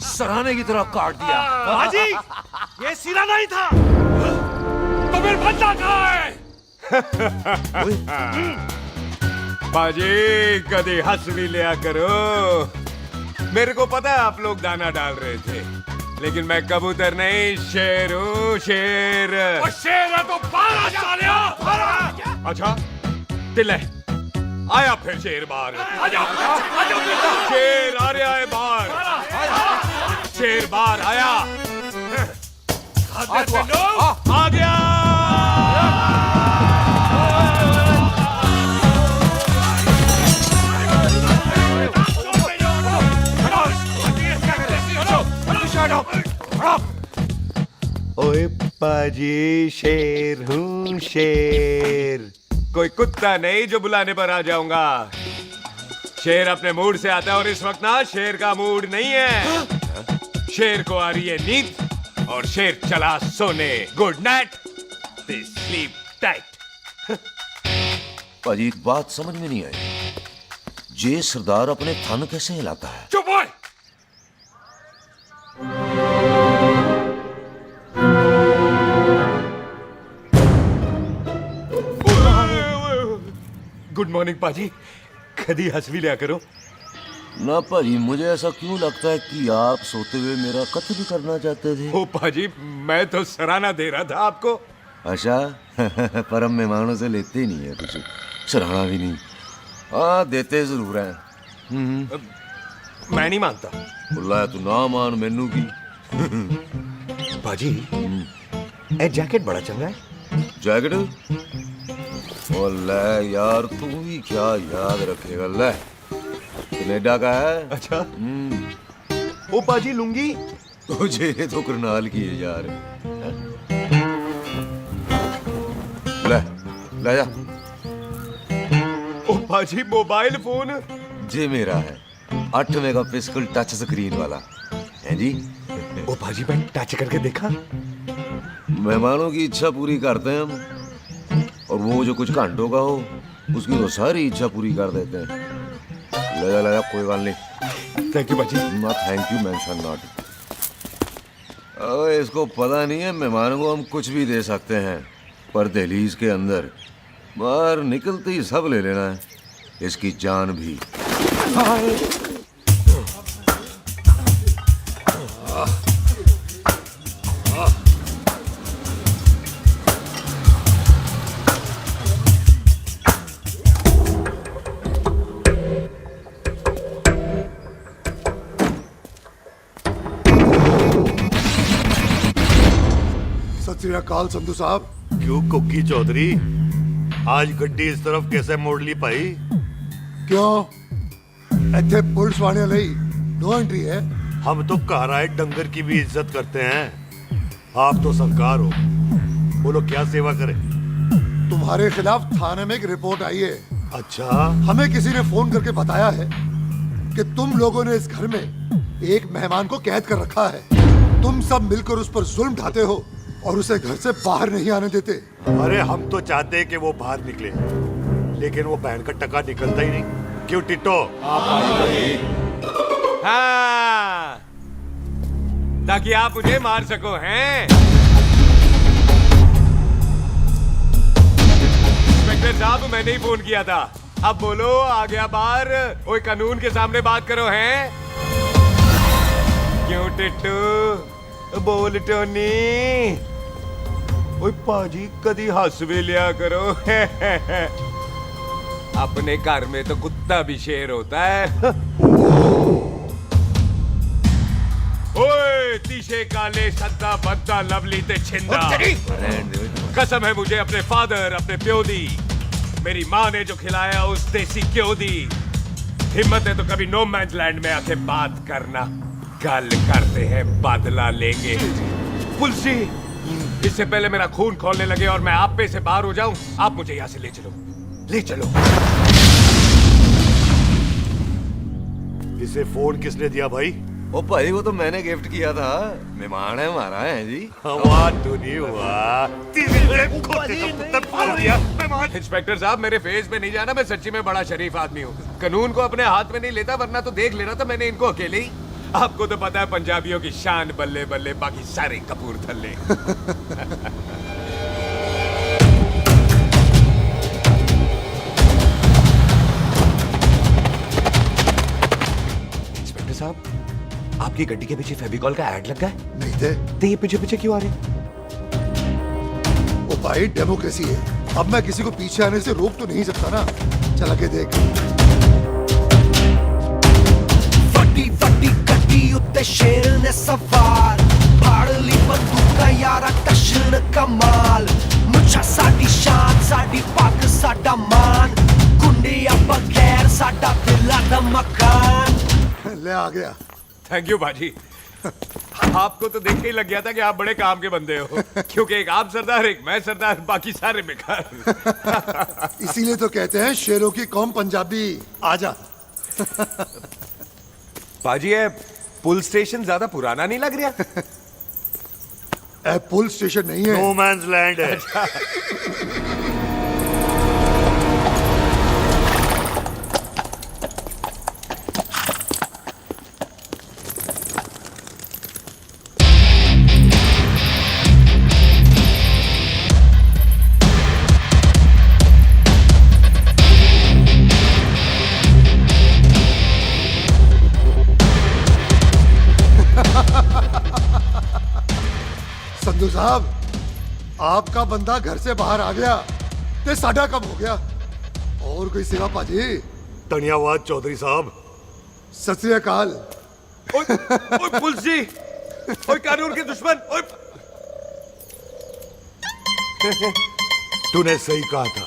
Speaker 18: सराहने की तरह काट दिया।
Speaker 11: बाजी, ये सिरा नहीं था। तो फिर बच्चा कहाँ है?
Speaker 1: बाजी, कभी हंस भी लिया करो। मेरे को पता है आप लोग दाना डाल रहे थे, लेकिन मैं कबूतर नहीं शेर हूँ, शेर।
Speaker 11: और शेर है तो 12 सालिया।
Speaker 1: अच्छा, दिल है आया फिर शेर बाहर।
Speaker 11: आजा,
Speaker 1: शेर आ रहा है बाहर। शेर बाहर आया। आ गया। पाजी शेर हूँ शेर, कोई कुत्ता नहीं जो बुलाने पर आ जाऊंगा। शेर अपने मूड से आता है और इस वक्त ना शेर का मूड नहीं है। शेर को आ रही है नींद और शेर चला सोने। Good night, sleep tight.
Speaker 18: पाजी एक बात समझ में नहीं आई, जे सरदार अपने थन कैसे हिलाता है?
Speaker 1: चुप हो। गुड मॉर्निंग पाजी, कभी हंस भी लिया करो।
Speaker 18: ना पाजी, मुझे ऐसा क्यों लगता है कि आप सोते हुए मेरा कत्ल करना चाहते थे?
Speaker 1: ओ पाजी, मैं तो सराहना दे रहा था आपको।
Speaker 18: अच्छा पर हम मेहमानों से लेते ही नहीं है कुछ, सराहना भी नहीं। हाँ देते जरूर हैं।
Speaker 1: मैं नहीं मानता।
Speaker 18: बुलाया तू ना मान मैनू की।
Speaker 1: पाजी ए जैकेट बड़ा चंगा है।
Speaker 18: जैकेट? ओ ले यार, तू भी क्या याद रखेगा। ले कनेडा का है।
Speaker 1: अच्छा। ओ पाजी लुंगी
Speaker 18: तुझे तो करनाल की है यार। ले ले जा।
Speaker 1: ओ पाजी मोबाइल फोन
Speaker 18: जे मेरा है, 8 मेगापिक्सल टच स्क्रीन वाला है जी।
Speaker 1: ओ पाजी मैं टच करके देखा।
Speaker 18: मेहमानों की इच्छा पूरी करते हैं हम, और वो जो कुछ घंटों का हो उसकी तो सारी इच्छा पूरी कर देते हैं। ले जा कोई बात नहीं।
Speaker 1: थैंक यू पाजी।
Speaker 18: ना थैंक यू मेंशन नॉट। इसको पता नहीं है मेहमानों को हम कुछ भी दे सकते हैं, पर दहलीज के अंदर बाहर निकलते ही सब ले लेना है, इसकी जान भी।
Speaker 8: सत श्री अकाल संधू साहब।
Speaker 9: क्यों कुक्की चौधरी, आज गड्डी इस तरफ कैसे मोड़ ली पाई?
Speaker 8: क्यों इतने पुलिस वाले नहीं नो एंट्री है?
Speaker 9: हम तो घर आए डंगर की भी इज्जत करते हैं। आप तो सरकार हो, बोलो क्या सेवा करें?
Speaker 8: तुम्हारे खिलाफ थाने में एक रिपोर्ट आई है।
Speaker 9: अच्छा।
Speaker 8: हमें किसी ने फोन करके बताया है कि तुम लोगों ने इस घर में एक मेहमान को कैद कर रखा है। तुम सब मिलकर उस पर जुल्म ढाते हो और उसे घर से बाहर नहीं आने देते।
Speaker 9: अरे हम तो चाहते हैं कि वो बाहर निकले, लेकिन वो बहन का टका निकलता ही नहीं। क्यों टिट्टो?
Speaker 1: हाँ, ताकि आप मुझे मार सको। हैं इंस्पेक्टर साहब, मैंने ही फोन किया था। अब बोलो, आ गया बाहर। ओए कानून के सामने बात करो। हैं क्यों टिट्टू? बोल टोनी। ओए पाजी कदी हंस भी लिया करो। अपने घर में तो कुत्ता भी शेर होता है। ओए तीशे काले सद्दा बद्दा लवली ते छिंदा, कसम है मुझे अपने फादर, अपने प्यो दी, मेरी माँ ने जो खिलाया उस देसी क्यों दी। हिम्मत है तो कभी नो मैंस लैंड में आके बात करना। गल करते हैं बदला लेंगे। पुलसी, इससे पहले मेरा खून खोलने लगे और मैं आप पे से बाहर हो जाऊं, आप मुझे यहाँ से ले चलो, ले चलो।
Speaker 9: इसे फोन किसने दिया भाई?
Speaker 18: ओ भाई वो तो मैंने गिफ्ट किया था, मेहमान है हमारा है जी।
Speaker 9: वाह टोनी वाह,
Speaker 1: इंस्पेक्टर साहब मेरे फेस पे नहीं जाना, मैं सच्ची में बड़ा शरीफ आदमी हूँ। कानून को अपने हाथ में नहीं लेता, वरना तो देख लेना था मैंने इनको अकेले ही। आपको तो पता है पंजाबियों की शान बल्ले बल्ले, बाकी सारे कपूरथल्ले। इंस्पेक्टर साहब, आपकी गड्डी के पीछे फेविकॉल का ऐड लग गया है?
Speaker 8: नहीं थे।
Speaker 1: तो ये पीछे पीछे क्यों आ रहे?
Speaker 8: ओ भाई डेमोक्रेसी है, अब मैं किसी को पीछे आने से रोक तो नहीं सकता ना। चला के देख।
Speaker 20: गड्डी उत्ते शेर ने सवार, फाड़ ली बंदूका यारा टशन कमाल। मुझा साडी शान, साडी पग, साडा मान, गुंडिया बगैर साडा दिला दा मकान।
Speaker 8: ले आ गया।
Speaker 1: थैंक यू बाजी। आपको तो देख के ही लग गया था कि आप बड़े काम के बंदे हो, क्योंकि एक आप सरदार, एक मैं सरदार, बाकी सारे बेकार।
Speaker 8: इसीलिए तो कहते हैं शेरों की कौम पंजाबी। आजा।
Speaker 1: पाजी, ये पुल स्टेशन ज्यादा पुराना नहीं लग रहा?
Speaker 8: पुल स्टेशन नहीं है,
Speaker 9: नो मैंस लैंड है।
Speaker 8: संधू साहब, आपका बंदा घर से बाहर आ गया ते साडा कब हो गया। और कोई सेवा पाजी?
Speaker 9: धन्यवाद चौधरी साहब।
Speaker 8: सत श्री अकाल।
Speaker 1: ओए पुलिस जी, ओए कानून के दुश्मन, ओए।
Speaker 9: तूने सही कहा था,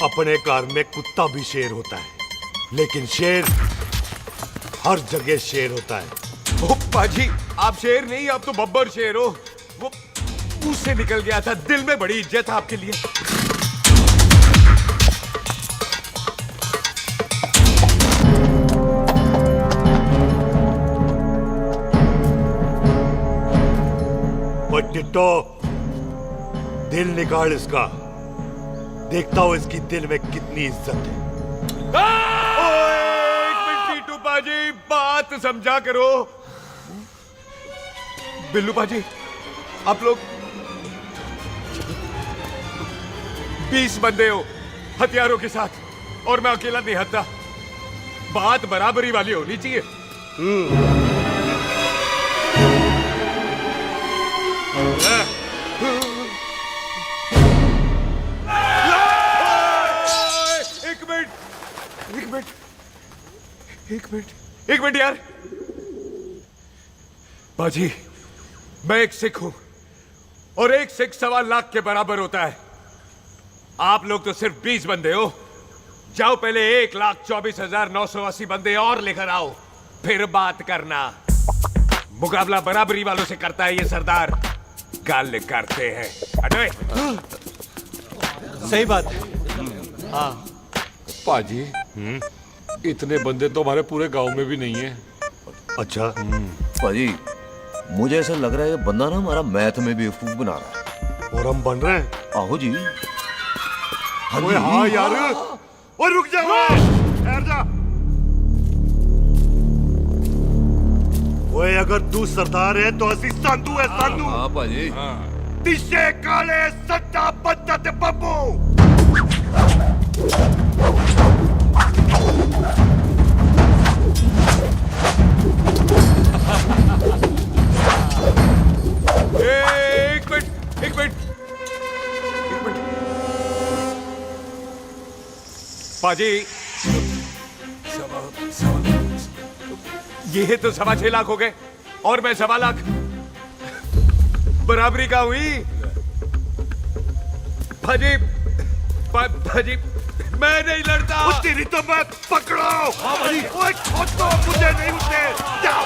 Speaker 9: अपने घर में कुत्ता भी शेर होता है, लेकिन शेर हर जगह शेर होता है।
Speaker 1: ओ पाजी, आप शेर नहीं, आप तो बब्बर शेर हो। वो मुंह से निकल गया था, दिल में बड़ी इज्जत है आपके लिए।
Speaker 9: वो टिट्टो, दिल निकाल इसका, देखता हूं इसकी दिल में कितनी इज्जत है।
Speaker 1: एक मिनट टीटू पाजी, बात समझा करो। बिल्लू पाजी, आप लोग 20 बंदे हो हथियारों के साथ, और मैं अकेला नहीं हत्या। बात बराबरी वाली होनी चाहिए। एक मिनट यार। बाजी, मैं एक सिख हूं, और एक सिख 1.25 लाख के बराबर होता है। आप लोग तो सिर्फ 20 बंदे हो। जाओ पहले 1,24,980 बंदे और लेकर आओ, फिर बात करना। मुकाबला बराबरी वालों से करता है ये सरदार, गाल करते हैं। हटो।
Speaker 10: सही बात है। हाँ
Speaker 11: पाजी, इतने बंदे तो हमारे पूरे गांव में भी नहीं है।
Speaker 9: अच्छा
Speaker 18: पाजी, मुझे ऐसा लग रहा है ये बंदा ना हमारा मैथ में बेवकूफ बना रहा है।
Speaker 9: और हम बन रहे हैं।
Speaker 18: आहो जी।
Speaker 9: ओए हाँ यार, और रुक जा, ठहर जा। ओए अगर तू सरदार है तो असी संधू है, संधू।
Speaker 18: हाँ पाजी।
Speaker 9: दिशे काले सट्टा बद्दा ते बब्बू।
Speaker 1: एक मिनट। पाजी, ये तो 6.25 लाख हो गए, और मैं 1.25 लाख। बराबरी का हुई। भाजी, भाजी, मैं नहीं लड़ता।
Speaker 9: तेरी तो मैं पकड़ो। हाँ भाजी। ओए छोड़ो मुझे, नहीं उठे। जाओ।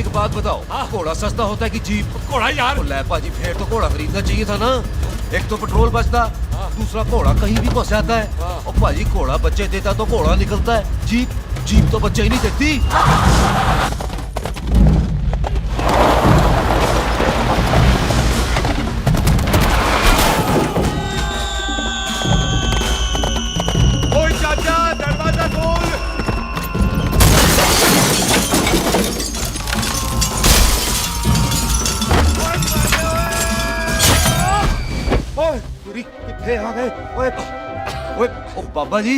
Speaker 18: एक बात बताओ, घोड़ा सस्ता होता है कि जीप?
Speaker 11: घोड़ा यार।
Speaker 18: ले पाजी, फिर तो घोड़ा खरीदना चाहिए था ना। एक तो पेट्रोल बचता, दूसरा घोड़ा कहीं भी फंस जाता है। और पाजी घोड़ा बच्चे देता तो घोड़ा निकलता है, जीप तो बच्चे ही नहीं देती।
Speaker 10: ओए चाचा, दरवाजा खोल।
Speaker 18: ओए कितने आ गए? ओए ओए ओ बाबा जी,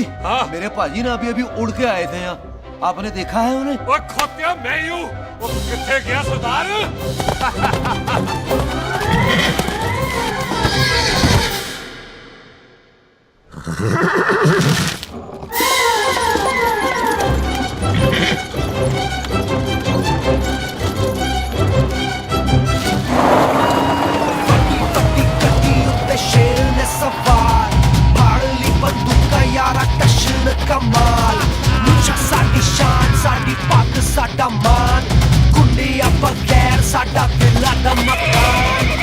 Speaker 18: मेरे पाजी ना अभी उड़ के आए थे यहाँ, आपने देखा है उन्हें?
Speaker 11: ओए खोतिया मैं ही हूँ। वो कितने गया सरदार?
Speaker 20: शेर ने सवार फाड़ ली बंदूक यारा टशन कमाल मुझा साडी शान साडी पग साडा मान गुंडिया बगैर साडा दिला दा मकान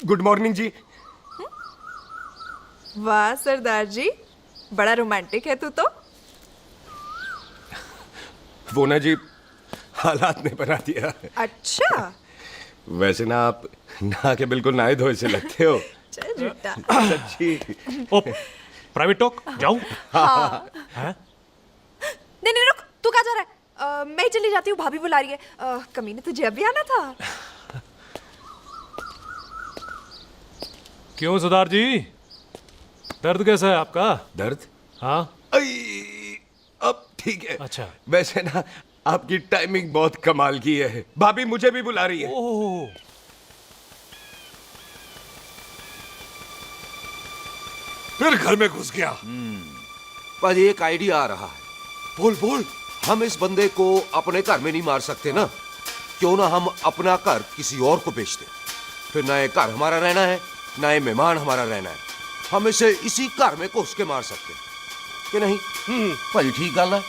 Speaker 3: गुड मॉर्निंग जी।
Speaker 21: वाह सरदार जी, बड़ा रोमांटिक है तू तो।
Speaker 1: वो ना जी, हालात ने बना दिया।
Speaker 21: अच्छा।
Speaker 1: वैसे ना आप नहा के बिल्कुल नहाए धोए से लगते हो।
Speaker 21: चल झूठा।
Speaker 1: सच्ची।
Speaker 16: ओ, प्राइवेट टॉक जाऊं?
Speaker 21: हाँ।
Speaker 16: हैं?
Speaker 21: नहीं रुक, तू कहाँ जा रहा है? मैं ही चली जाती हूँ, भाभी बुला रही है। कमीने तुझे अभी आना था।
Speaker 16: क्यों सरदार जी, दर्द कैसा है आपका?
Speaker 1: दर्द?
Speaker 16: हाँ।
Speaker 1: अब ठीक है।
Speaker 16: अच्छा।
Speaker 1: वैसे ना आपकी टाइमिंग बहुत कमाल की है। भाभी मुझे भी बुला रही है।
Speaker 16: ओह।
Speaker 11: फिर घर में घुस गया।
Speaker 18: पाजी एक आइडिया आ रहा है।
Speaker 11: बोल बोल।
Speaker 18: हम इस बंदे को अपने घर में नहीं मार सकते ना, क्यों ना हम अपना घर किसी और को बेच दें। फिर ना ये घर हमारा रहना है, ना ये मेहमान हमारा रहना है। हम इसे इसी घर में घुस के मार सकते हैं कि नहीं? भाजी ठीक गल है।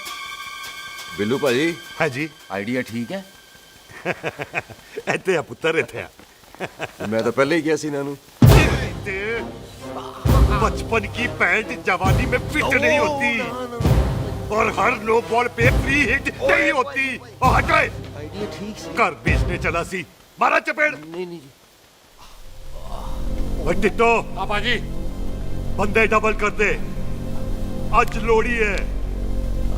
Speaker 18: बिल्लू भाजी।
Speaker 9: हाँ जी।
Speaker 18: आइडिया ठीक है।
Speaker 9: ਇੱਥੇ ਆ ਪੁੱਤਰ ਇੱਥੇ ਆ।
Speaker 18: मैं तो पहले ही गया सी नानू।
Speaker 9: बचपन की पैंट जवानी में फिट नहीं होती और हर नो बॉल पे फ्री हिट नहीं होती। हट गए।
Speaker 18: आइडिया ठीक से।
Speaker 9: घर बेचने चला सी, मारा चपेड़।
Speaker 18: नहीं नहीं
Speaker 9: जी। टिट्टो।
Speaker 11: पापा जी।
Speaker 9: बंदे डबल कर दे, आज लोड़ी है।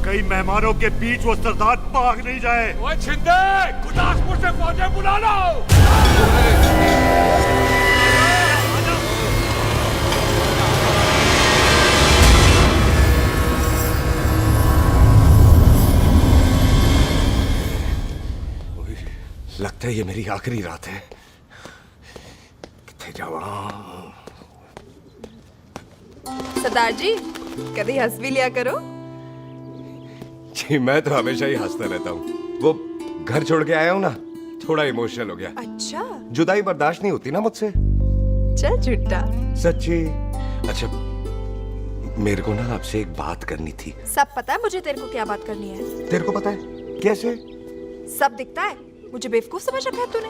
Speaker 9: कई मेहमानों के बीच वो सरदार भाग नहीं जाए।
Speaker 11: ओए छिंदे, गुरदासपुर से फौजें बुला लो।
Speaker 1: लगता है ये मेरी आखिरी रात है। किथे जावा?
Speaker 21: सरदार जी कभी हंस भी लिया करो।
Speaker 1: जी मैं तो हमेशा ही हंसता रहता हूँ। वो घर छोड़ के आया हूँ ना, थोड़ा इमोशनल हो गया।
Speaker 21: अच्छा
Speaker 1: जुदाई बर्दाश्त नहीं होती ना मुझसे।
Speaker 21: चल झूठा।
Speaker 1: सच्ची। अच्छा मेरे को ना आपसे एक बात करनी थी।
Speaker 21: सब पता है मुझे तेरे को क्या बात करनी है।
Speaker 1: तेरे को पता है? कैसे?
Speaker 21: सब दिखता है। मुझे बेवकूफ समझ रखा है तूने।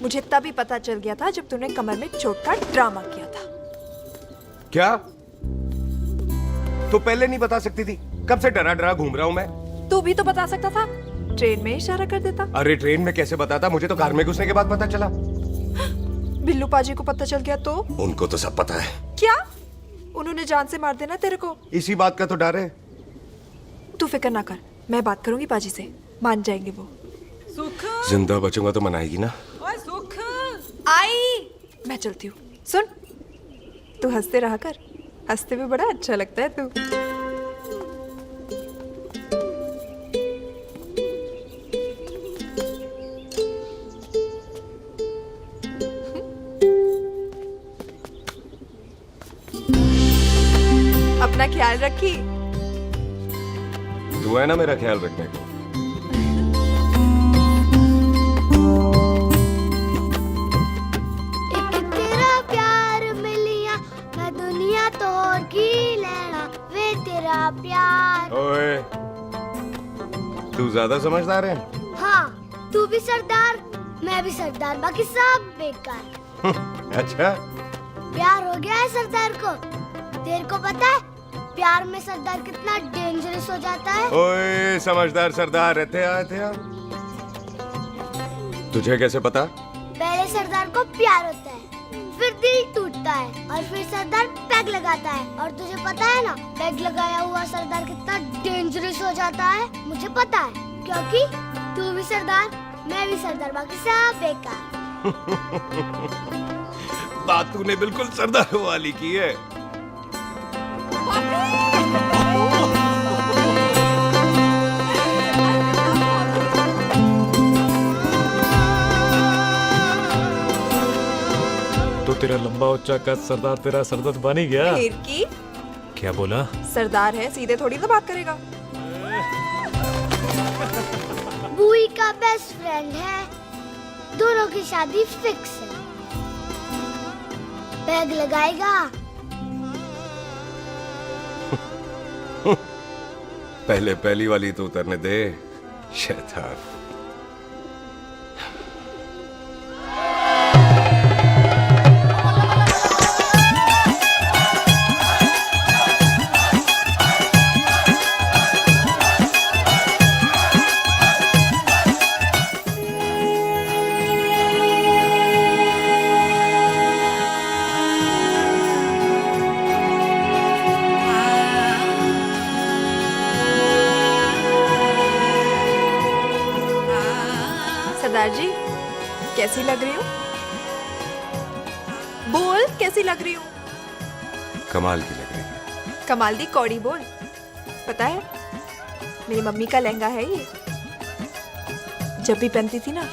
Speaker 21: मुझे तभी पता चल गया था जब तूने कमर में चोट का ड्रामा किया था।
Speaker 1: क्या? तो पहले नहीं बता सकती थी? कब से डरा डरा घूम रहा हूँ मैं।
Speaker 21: तू भी तो बता सकता था, ट्रेन में इशारा कर देता।
Speaker 1: अरे ट्रेन में कैसे बताता? मुझे तो कार में घुसने के बाद पता चला।
Speaker 21: बिल्लू पाजी को पता चल गया तो?
Speaker 1: उनको तो सब पता है।
Speaker 21: क्या? उन्होंने जान से मार देना तेरे को।
Speaker 1: इसी बात का तो डर है।
Speaker 21: तू फिक्र ना कर, मैं बात करूंगी पाजी से, मान जाएंगे वो।
Speaker 19: सुख
Speaker 1: जिंदा बचूंगा तो मनाएगी ना?
Speaker 19: ओए सुख
Speaker 21: आई मैं चलती हूँ। सुन तू हंसते रहा कर, हंसते में बड़ा अच्छा लगता है तू। अपना ख्याल रखी।
Speaker 1: तू है ना मेरा ख्याल रखने को।
Speaker 12: एक तेरा प्यार मिलिया मैं दुनिया तोड़ की लेना वे तेरा प्यार।
Speaker 1: ओए तू ज्यादा समझदार है।
Speaker 12: हाँ तू भी सरदार मैं भी सरदार, बाकी सब बेकार।
Speaker 1: अच्छा
Speaker 12: प्यार हो गया है सरदार को। तेरे को पता है प्यार में सरदार कितना डेंजरस हो जाता है।
Speaker 1: ओए समझदार सरदार रहते आते हैं। तुझे कैसे पता?
Speaker 12: पहले सरदार को प्यार होता है, फिर दिल टूटता है और फिर सरदार पैग लगाता है। और तुझे पता है ना पैग लगाया हुआ सरदार कितना डेंजरस हो जाता है। मुझे पता है क्योंकि तू भी सरदार मैं भी सरदार, बाकी सब बेकार।
Speaker 1: बात तूने बिल्कुल सरदार वाली की है।
Speaker 16: तो तेरा लंबा उच्चा कद सरदार तेरा सरदर्द बन ही गया।
Speaker 21: फिर की?
Speaker 16: क्या बोला?
Speaker 21: सरदार है सीधे थोड़ी ना बात करेगा।
Speaker 12: बुई का बेस्ट फ्रेंड है, दोनों की शादी फिक्स है। पैग लगाएगा।
Speaker 1: पहले पहली वाली तो उतरने दे शैतान।
Speaker 21: सरदार जी कैसी लग रही हूँ? बोल कैसी लग रही हूँ?
Speaker 1: कमाल की लग रही है।
Speaker 21: कमाल दी कौड़ी बोल। पता है मेरी मम्मी का लहंगा है ये। जब भी पहनती थी ना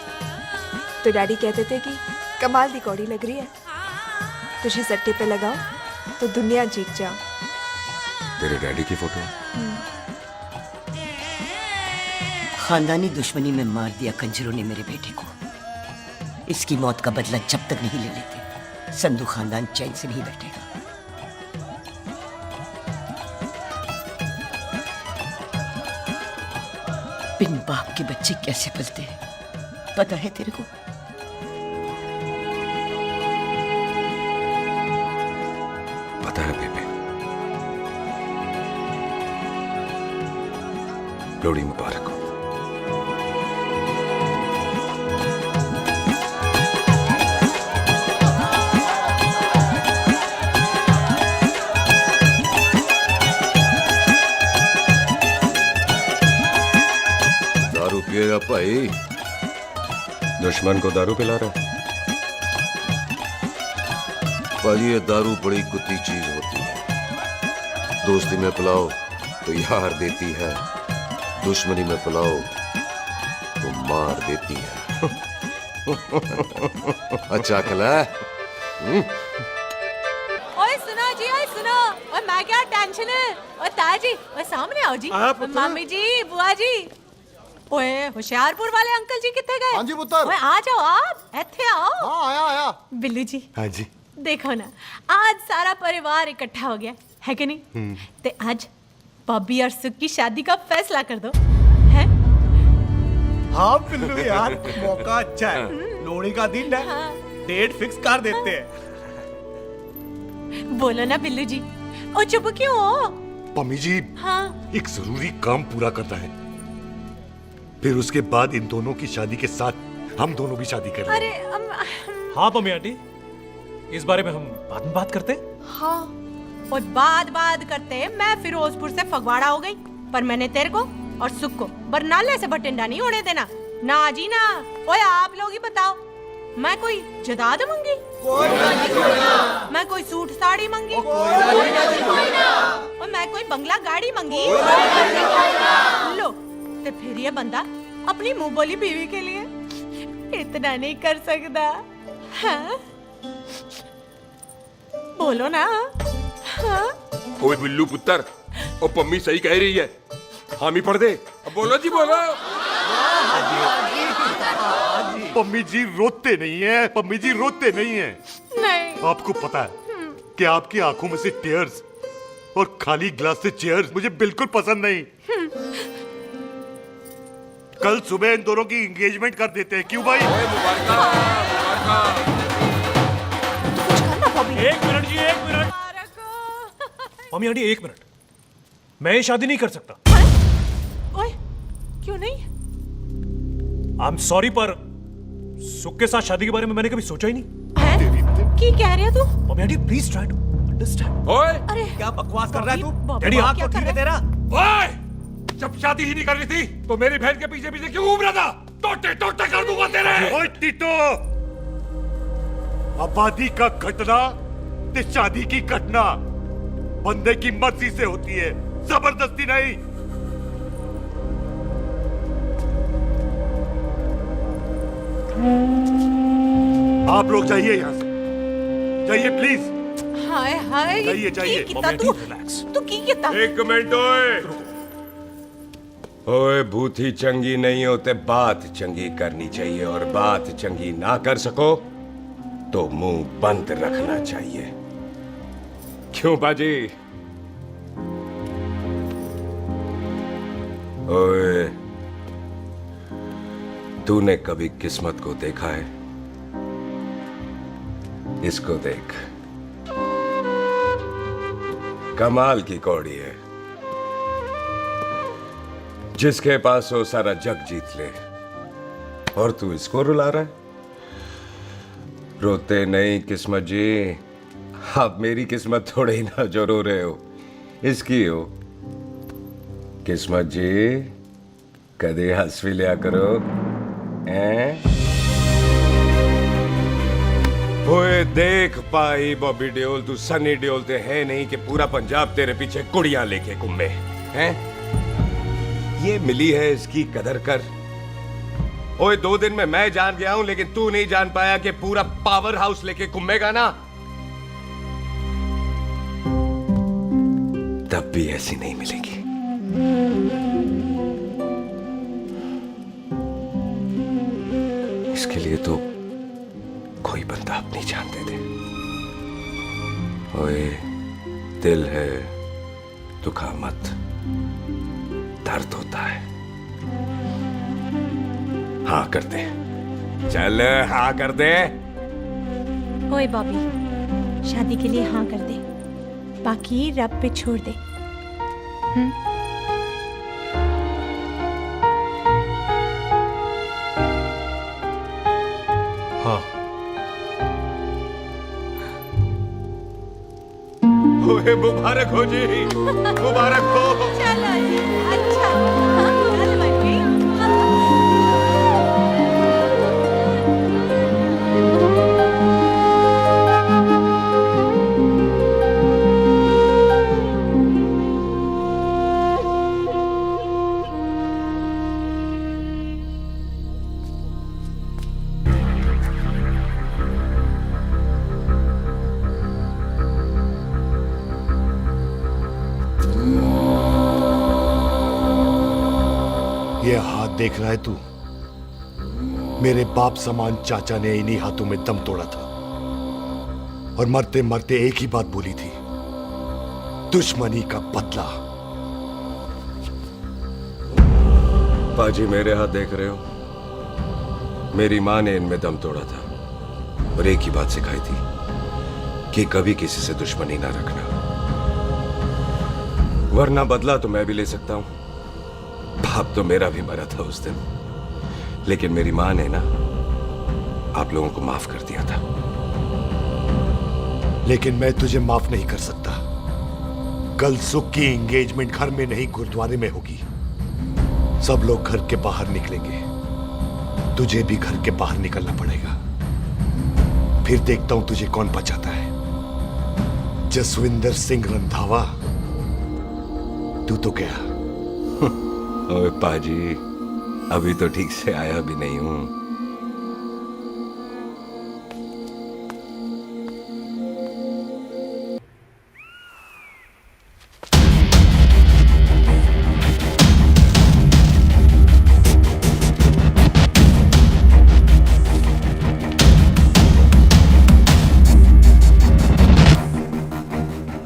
Speaker 21: तो डैडी कहते थे कि कमाल दी कौड़ी लग रही है, तुझे सट्टे पे लगाओ तो दुनिया जीत जाओ।
Speaker 1: तेरे डैडी की फोटो?
Speaker 7: खानदानी दुश्मनी में मार दिया कंजरों ने मेरे बेटे को। इसकी मौत का बदला जब तक नहीं ले लेते संधू खानदान चैन से नहीं बैठेगा। बिन बाप के बच्चे कैसे पलते हैं पता है तेरे को?
Speaker 1: पता है बेबे। लोहड़ी मुबारक हो। दारू पिएगा भाई? दुश्मन को दारू पिला रहा है?
Speaker 18: पाजी, ये दारू बड़ी कुत्ती चीज होती है। दोस्ती में पिलाओ तो यार देती है, दुश्मनी में पिलाओ तो मार देती है। अच्छा खला।
Speaker 6: ओए सुनो जी, ओए सुनो, ओए मैं क्या टेंशन है, ओए ताया जी, ओए सामने आओ जी, मामी जी, बुआ जी, ओए होशियारपुर वाले अंकल जी कितने गए?
Speaker 15: हाँ जी पुत्र।
Speaker 6: ओए आ जाओ, आप इत्थे आओ।
Speaker 15: हाँ आया आया।
Speaker 6: बिल्लू जी,
Speaker 15: हाँ जी।
Speaker 6: देखो ना, आज सारा परिवार इकट्ठा हो गया है कि नहीं? ते आज बॉबी और सुख की शादी का फैसला कर दो, हैं?
Speaker 10: हाँ बिल्लू यार, मौका अच्छा है, लोहड़ी का दिन है, डेट फिक्स कर देते हैं।
Speaker 6: बोलो ना बिल्लू जी, ओ चुप क्यों हो?
Speaker 9: पम्मी जी,
Speaker 6: हाँ
Speaker 9: एक जरूरी काम पूरा करना है, फिर उसके बाद इन दोनों की शादी के साथ हम दोनों भी शादी करेंगे।
Speaker 6: अरे
Speaker 16: हाँ पम्मी आंटी, इस बारे में हम बाद में बात करते।
Speaker 6: हाँ और बात करते, मैं फिरोजपुर से फगवाड़ा हो गई, पर मैंने तेरे को और सुख को बरनाले से भटिंडा नहीं होने देना। ना जी ना। ओए आप लोग ही बताओ, मैं कोई जदाद मंगी? मैं कोई सूट साड़ी मंगी? और मैं कोई बंगला गाड़ी मंगी? लो, तो फिर ये बंदा अपनी मुंह बोली बीवी के लिए इतना नहीं कर सकता, हाँ? बोलो ना। हाँ?
Speaker 3: ओए बिल्लू पुत्र, ओ पम्मी सही कह रही है, हामी पढ़ दे। अब बोलो जी, बोलो।
Speaker 9: पम्मी जी रोते नहीं है, पम्मी जी रोते नहीं है।
Speaker 6: नहीं।
Speaker 9: आपको पता है कि आपकी आंखों में से टीयर्स और खाली ग्लास से चेयर्स मुझे बिल्कुल पसंद नहीं। कल सुबह इन दोनों की एंगेजमेंट कर देते हैं, क्यों भाई?
Speaker 16: एक मिनट जी, एक मिनट। मम्मी आंटी एक मिनट, मैं ये शादी नहीं कर सकता।
Speaker 6: ओए, क्यों नहीं?
Speaker 16: आई एम सॉरी, पर सुख के साथ शादी के बारे में मैंने कभी सोचा ही नहीं।
Speaker 6: हैं? की कह रहे हो तू?
Speaker 16: Mummy aunty please try to understand.
Speaker 3: ओए
Speaker 6: अरे
Speaker 10: क्या बकवास कर रहा है तू?
Speaker 16: डैडी,
Speaker 10: दिमाग
Speaker 6: क्या
Speaker 10: तो
Speaker 6: कर
Speaker 10: ठीक है
Speaker 6: रहा
Speaker 10: तेरा?
Speaker 3: ओए, जब शादी ही नहीं करनी थी तो मेरी बहन के पीछे पीछे क्यों घूम रहा था? टोटे टोटे कर दूंगा तेरे।
Speaker 9: ओए टीटो, आबादी का घटना ते शादी की घटना बंदे की मर्जी से होती है, जबरदस्ती नहीं। आप लोग जाइए यहाँ से, जाइए प्लीज।
Speaker 6: हाय हाय,
Speaker 9: जाइए, जाइए।
Speaker 6: की कितना तू की कितना?
Speaker 3: एक मिनट ओए।
Speaker 1: ओए भूथी चंगी नहीं होते, बात चंगी करनी चाहिए, और बात चंगी ना कर सको तो मुंह बंद रखना चाहिए। क्यों बाजी? ओए, तूने कभी किस्मत को देखा है? इसको देख, कमाल की कौड़ी है, जिसके पास हो सारा जग जीत ले, और तू इसको रुला रहा है? रोते नहीं किस्मत जी, आप मेरी किस्मत थोड़े ही ना जो रो रहे हो, इसकी हो। किस्मत जी, कदे हंस भी लिया करो, हैं? ओए देख पाई बॉबी देओल, तू सनी देओल ते है नहीं कि पूरा पंजाब तेरे पीछे कुड़ियां लेके घूमे, हैं? ये मिली है, इसकी कदर कर। ओए 2 दिन में मैं जान गया हूं, लेकिन तू नहीं जान पाया कि पूरा पावर हाउस लेके घूमेगा ना, तब भी ऐसी नहीं मिलेगी। इसके लिए तो कोई बंदा अपनी जान दे दे। ओए, दिल है, दुखा मत, दर्द होता है। हाँ कर दे, चल हाँ कर दे।
Speaker 6: ओए बॉबी, शादी के लिए हाँ कर दे, बाकी रब पे छोड़ दे।
Speaker 16: हाँ।
Speaker 1: ओए मुबारक हो जी, मुबारक हो।
Speaker 6: चलो जी, अच्छा, चल बच्ची।
Speaker 9: देख रहा है तू? मेरे बाप समान चाचा ने इन्हीं हाथों में दम तोड़ा था और मरते मरते एक ही बात बोली थी, दुश्मनी का बदला।
Speaker 1: पाजी मेरे हाथ देख रहे हो? मेरी माँ ने इनमें दम तोड़ा था और एक ही बात सिखाई थी कि कभी किसी से दुश्मनी ना रखना, वरना बदला तो मैं भी ले सकता हूं। बाप तो मेरा भी मरा था उस दिन, लेकिन मेरी माँ ने ना आप लोगों को माफ कर दिया था।
Speaker 9: लेकिन मैं तुझे माफ नहीं कर सकता। कल सुख की एंगेजमेंट घर में नहीं गुरुद्वारे में होगी। सब लोग घर के बाहर निकलेंगे, तुझे भी घर के बाहर निकलना पड़ेगा। फिर देखता हूं तुझे कौन बचाता है। जसविंदर सिंह रंधावा, तू तो क्या?
Speaker 1: ओए पाजी, अभी तो ठीक से आया भी नहीं हूं।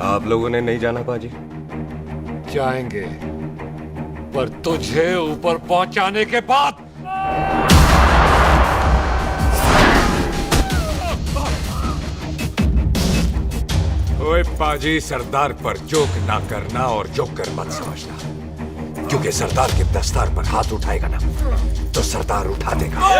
Speaker 1: आप लोगों ने नहीं जाना पाजी?
Speaker 11: जाएंगे, पर तुझे ऊपर पहुंचाने के बाद।
Speaker 1: ओए पाजी, सरदार पर जोक ना करना और जोकर मत समझना, क्योंकि सरदार के दस्तार पर हाथ उठाएगा ना तो सरदार उठा देगा।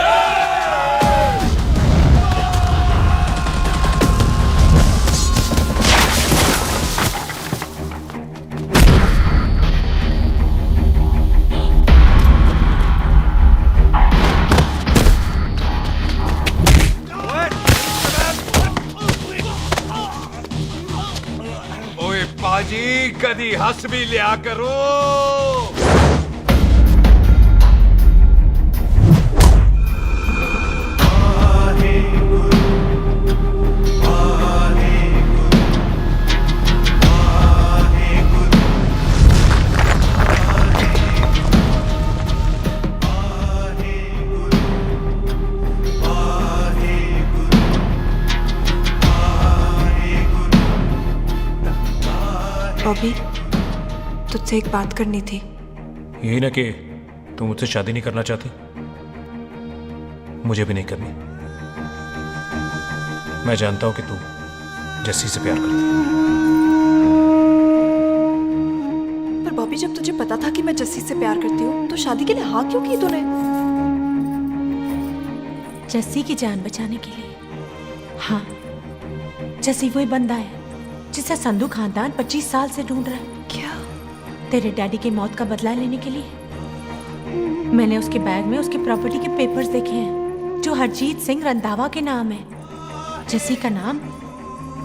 Speaker 1: पाजी, कदी हंस भी लिया करो।
Speaker 21: बॉबी, तुझसे एक बात करनी थी।
Speaker 16: यही ना कि तू मुझसे शादी नहीं करना चाहती, मुझे भी नहीं करनी। मैं जानता हूं कि तू जस्सी से प्यार करती है।
Speaker 21: पर बॉबी, जब तुझे पता था कि मैं जस्सी से प्यार करती हूँ तो शादी के लिए हाँ क्यों की तूने?
Speaker 6: जस्सी की जान बचाने के लिए। हाँ, जस्सी वही बंदा है जिसे संधू खानदान 25 साल से ढूंढ रहा है।
Speaker 21: क्या?
Speaker 6: तेरे डैडी की मौत का बदला लेने के लिए। मैंने उसके बैग में उसकी प्रॉपर्टी के पेपर्स देखे हैं जो हरजीत सिंह रंधावा के नाम है। जस्सी का नाम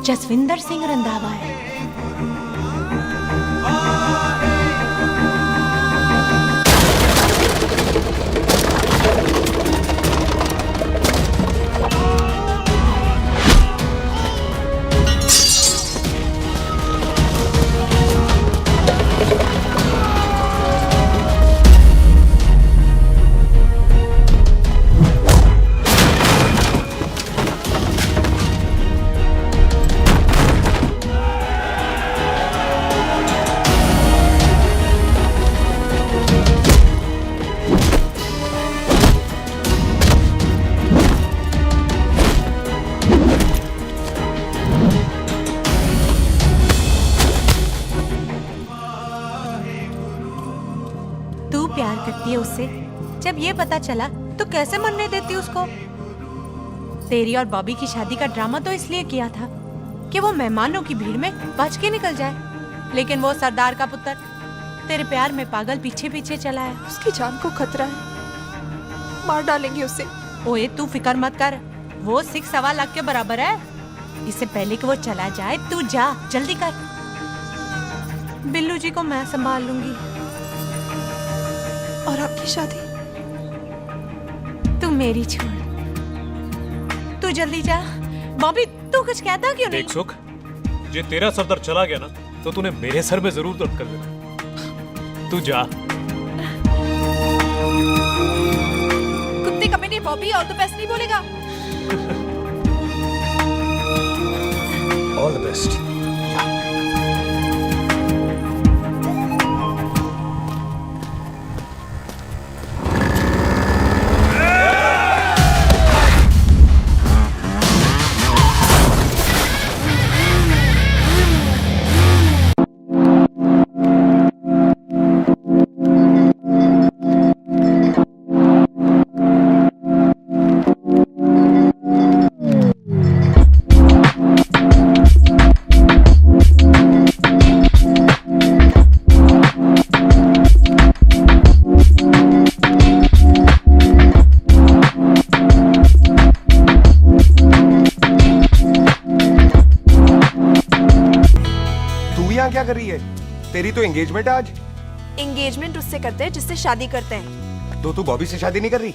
Speaker 6: जसविंदर सिंह रंधावा है। प्यार करती है उससे। जब ये पता चला तो कैसे मनने देती उसको? तेरी और बॉबी की शादी का ड्रामा तो इसलिए किया था कि वो मेहमानों की भीड़ में बच के निकल जाए, लेकिन वो सरदार का पुत्र तेरे प्यार में पागल पीछे पीछे चला है।
Speaker 21: उसकी जान को खतरा है, मार डालेंगे उसे।
Speaker 6: ओए तू फिक्र मत कर, वो 6.25 लाख के बराबर है। इससे पहले कि वो चला जाए तू जा, जल्दी कर। बिल्लू जी को मैं संभाल लूंगी।
Speaker 21: और आपकी शादी?
Speaker 6: तू मेरी छोड़, तू जल्दी जा। बॉबी तू कुछ कहता क्यों नहीं?
Speaker 16: देख सुख, जे तेरा सरदार चला गया ना तो तूने मेरे सर में जरूर दर्द कर देना। तू जा।
Speaker 21: कुत्ते कमीने बॉबी और तो बेस्ट नहीं बोलेगा।
Speaker 16: All the best.
Speaker 1: क्या कर रही है? तेरी तो एंगेजमेंट है आज।
Speaker 21: एंगेजमेंट उससे करते हैं जिससे शादी करते हैं।
Speaker 1: तो तू बॉबी से शादी नहीं कर रही?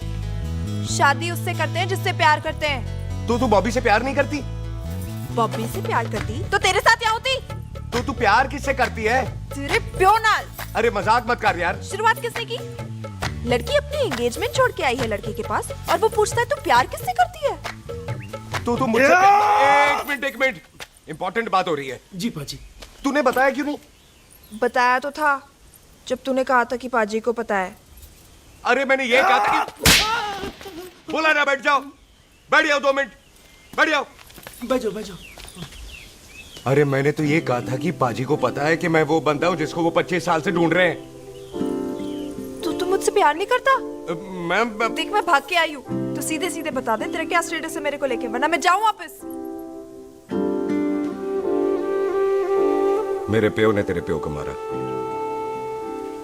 Speaker 21: शादी उससे करते हैं जिससे प्यार करते हैं।
Speaker 1: तो तू बॉबी से प्यार नहीं करती?
Speaker 21: बॉबी से प्यार करती तो तेरे साथ क्या होती?
Speaker 1: तो तू प्यार किससे करती है?
Speaker 21: तेरे प्यो नाल।
Speaker 1: अरे मजाक मत कर यार।
Speaker 21: शुरुआत किसने की? लड़की अपनी एंगेजमेंट छोड़ के आई है लड़के के पास और वो पूछता है तू प्यार किससे करती है?
Speaker 1: तो तू मुझसे एक मिनट इंपॉर्टेंट बात हो रही है।
Speaker 2: जी पाजी।
Speaker 1: तूने बताया क्यों नहीं?
Speaker 21: बताया तो था जब तूने कहा था कि पाजी को पता है।
Speaker 1: अरे मैंने ये कहा था कि बोला ना बैठ जाओ 2 मिनट बैठ जाओ।
Speaker 2: बैठ जाओ।
Speaker 1: अरे मैंने तो ये कहा था कि पाजी को पता है कि मैं वो बंदा हूँ जिसको वो 25 साल से ढूंढ रहे हैं।
Speaker 21: तू मुझसे प्यार नहीं करता?
Speaker 1: मैं
Speaker 21: देख मैं भाग के आई हूँ तो सीधे सीधे बता दे तेरा क्या स्टेटस है मेरे को लेके, वरना मैं जाऊँ वापस।
Speaker 1: मेरे प्यो ने तेरे प्यो को मारा,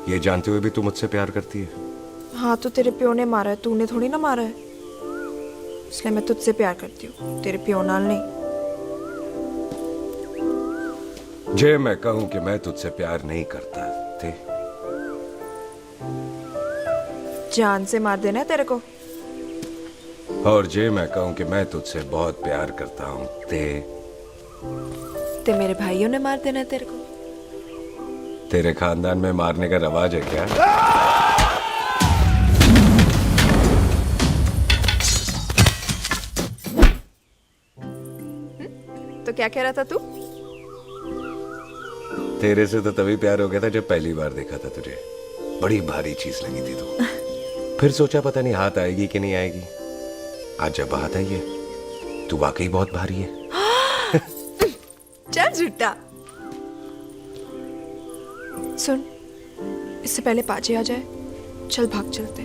Speaker 1: ये जानते हुए भी तू मुझसे प्यार करती है?
Speaker 21: हाँ तो तेरे प्यो ने मारा है, तूने थोड़ी ना मारा है, इसलिए मैं तुझसे प्यार करती हूँ, तेरे प्यो नाल नहीं।
Speaker 1: जे मैं कहूं कि मैं तुझसे प्यार नहीं करता थे,
Speaker 21: जान से मार देना है तेरे को।
Speaker 1: और जे मैं कहूं कि मैं तुझसे बहुत प्यार करता हूं
Speaker 21: ते मेरे भाइयों ने मार देना है तेरे को।
Speaker 1: तेरे खानदान में मारने का रवाज है क्या?
Speaker 21: तो क्या कह रहा था तू?
Speaker 1: तेरे से तो तभी प्यार हो गया था जब पहली बार देखा था तुझे, बड़ी भारी चीज लगी थी तू। फिर सोचा पता नहीं हाथ आएगी कि नहीं आएगी, आज जब हाथ आई है तू वाकई बहुत भारी है।
Speaker 21: चल झूठा। सुन, इससे पहले पाजी आ जाए, चल भाग चलते।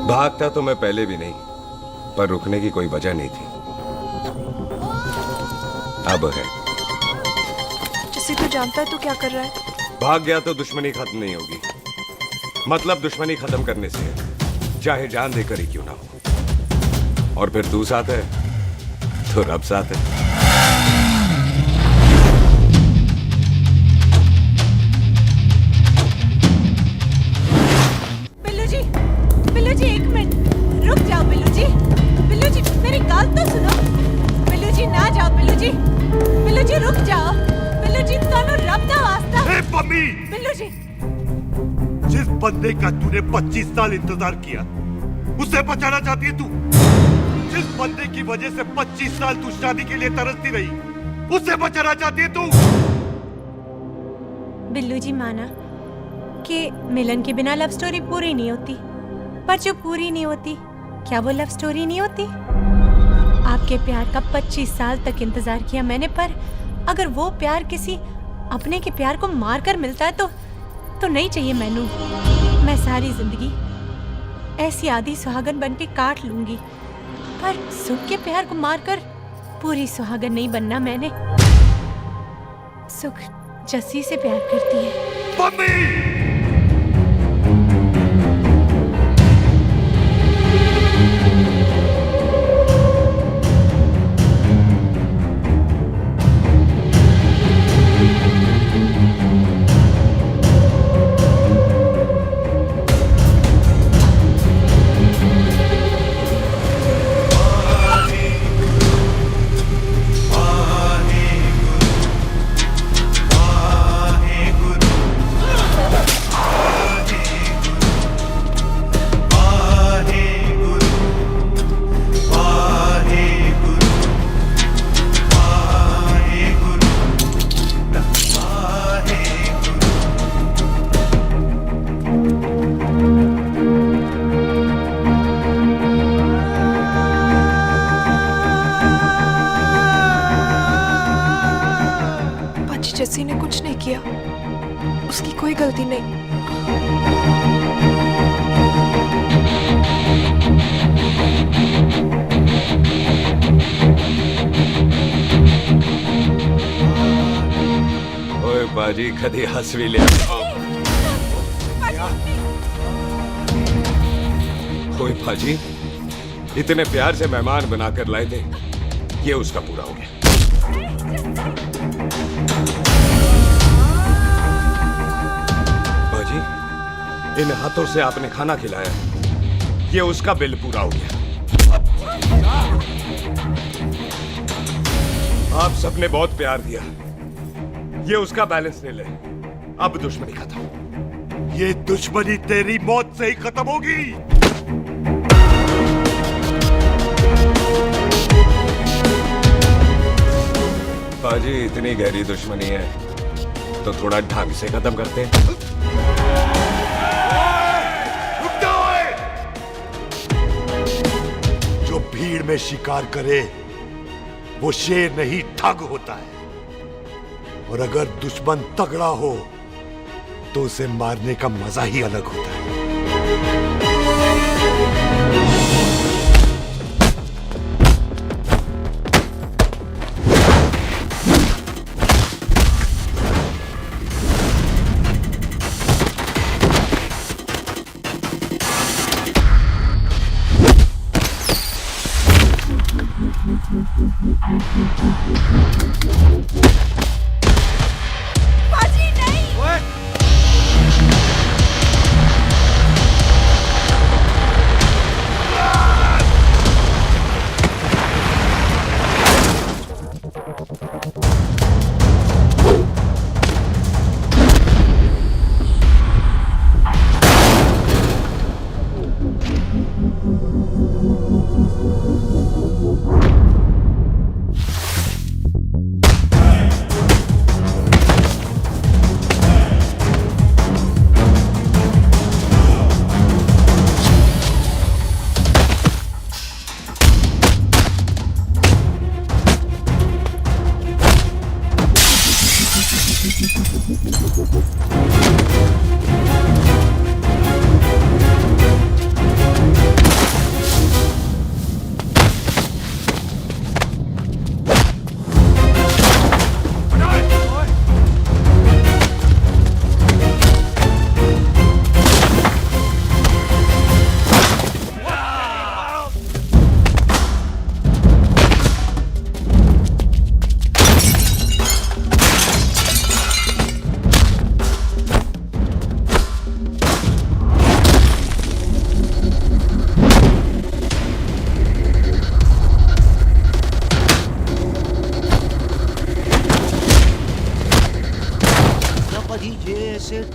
Speaker 1: भागता तो मैं पहले भी नहीं, पर रुकने की कोई वजह नहीं थी, अब है।
Speaker 21: जैसे तू जानता है तू क्या कर रहा है।
Speaker 1: भाग गया तो दुश्मनी खत्म नहीं होगी, मतलब दुश्मनी खत्म करने से है, चाहे जान देकर ही क्यों ना हो। और फिर तू साथ है तो रब साथ है।
Speaker 6: बिल्लू जी 1 मिनट रुक जाओ। बिल्लू जी मेरी बात तो सुनो। बिल्लू जी ना जाओ। बिल्लू जी रुक जाओ। बिल्लू जी ਤੁਹਾਨੂੰ रब दा वास्ता।
Speaker 9: ए पम्मी,
Speaker 6: बिल्लू जी
Speaker 9: जिस बंदे का तूने 25 साल इंतजार किया उससे बचाना चाहती है तू? जिस बंदे की वजह से 25 साल तू शादी के लिए तरसती रही उससे बचाना चाहती है तू?
Speaker 6: बिल्लू जी माना कि मिलन के बिना लव स्टोरी पूरी नहीं होती, पर जो पूरी नहीं होती क्या वो लव स्टोरी नहीं होती? आपके प्यार का 25 साल तक इंतजार किया मैंने, पर अगर वो प्यार किसी अपने के प्यार को मार कर मिलता है तो नहीं चाहिए मैनू। मैं सारी जिंदगी ऐसी आधी सुहागन बन के काट लूंगी, पर सुख के प्यार को मारकर पूरी सुहागन नहीं बनना मैंने। सुख जस्सी से प्यार करती है।
Speaker 21: किया, उसकी कोई गलती नहीं।
Speaker 1: ओए बाजी कदी हंस भी लिया। ओए बाजी इतने प्यार से मेहमान बनाकर लाए थे, ये उसका पूरा हो गया। बाजी इन हाथों से आपने खाना खिलाया, ये उसका बिल पूरा हो गया। आप सबने बहुत प्यार दिया, ये उसका बैलेंस ले ले। अब दुश्मनी खत्म।
Speaker 9: ये दुश्मनी तेरी मौत से ही खत्म होगी।
Speaker 1: बाजी इतनी गहरी दुश्मनी है तो थोड़ा ढंग से खत्म करते हैं।
Speaker 9: जो भीड़ में शिकार करे वो शेर नहीं ठग होता है, और अगर दुश्मन तगड़ा हो तो उसे मारने का मजा ही अलग होता है।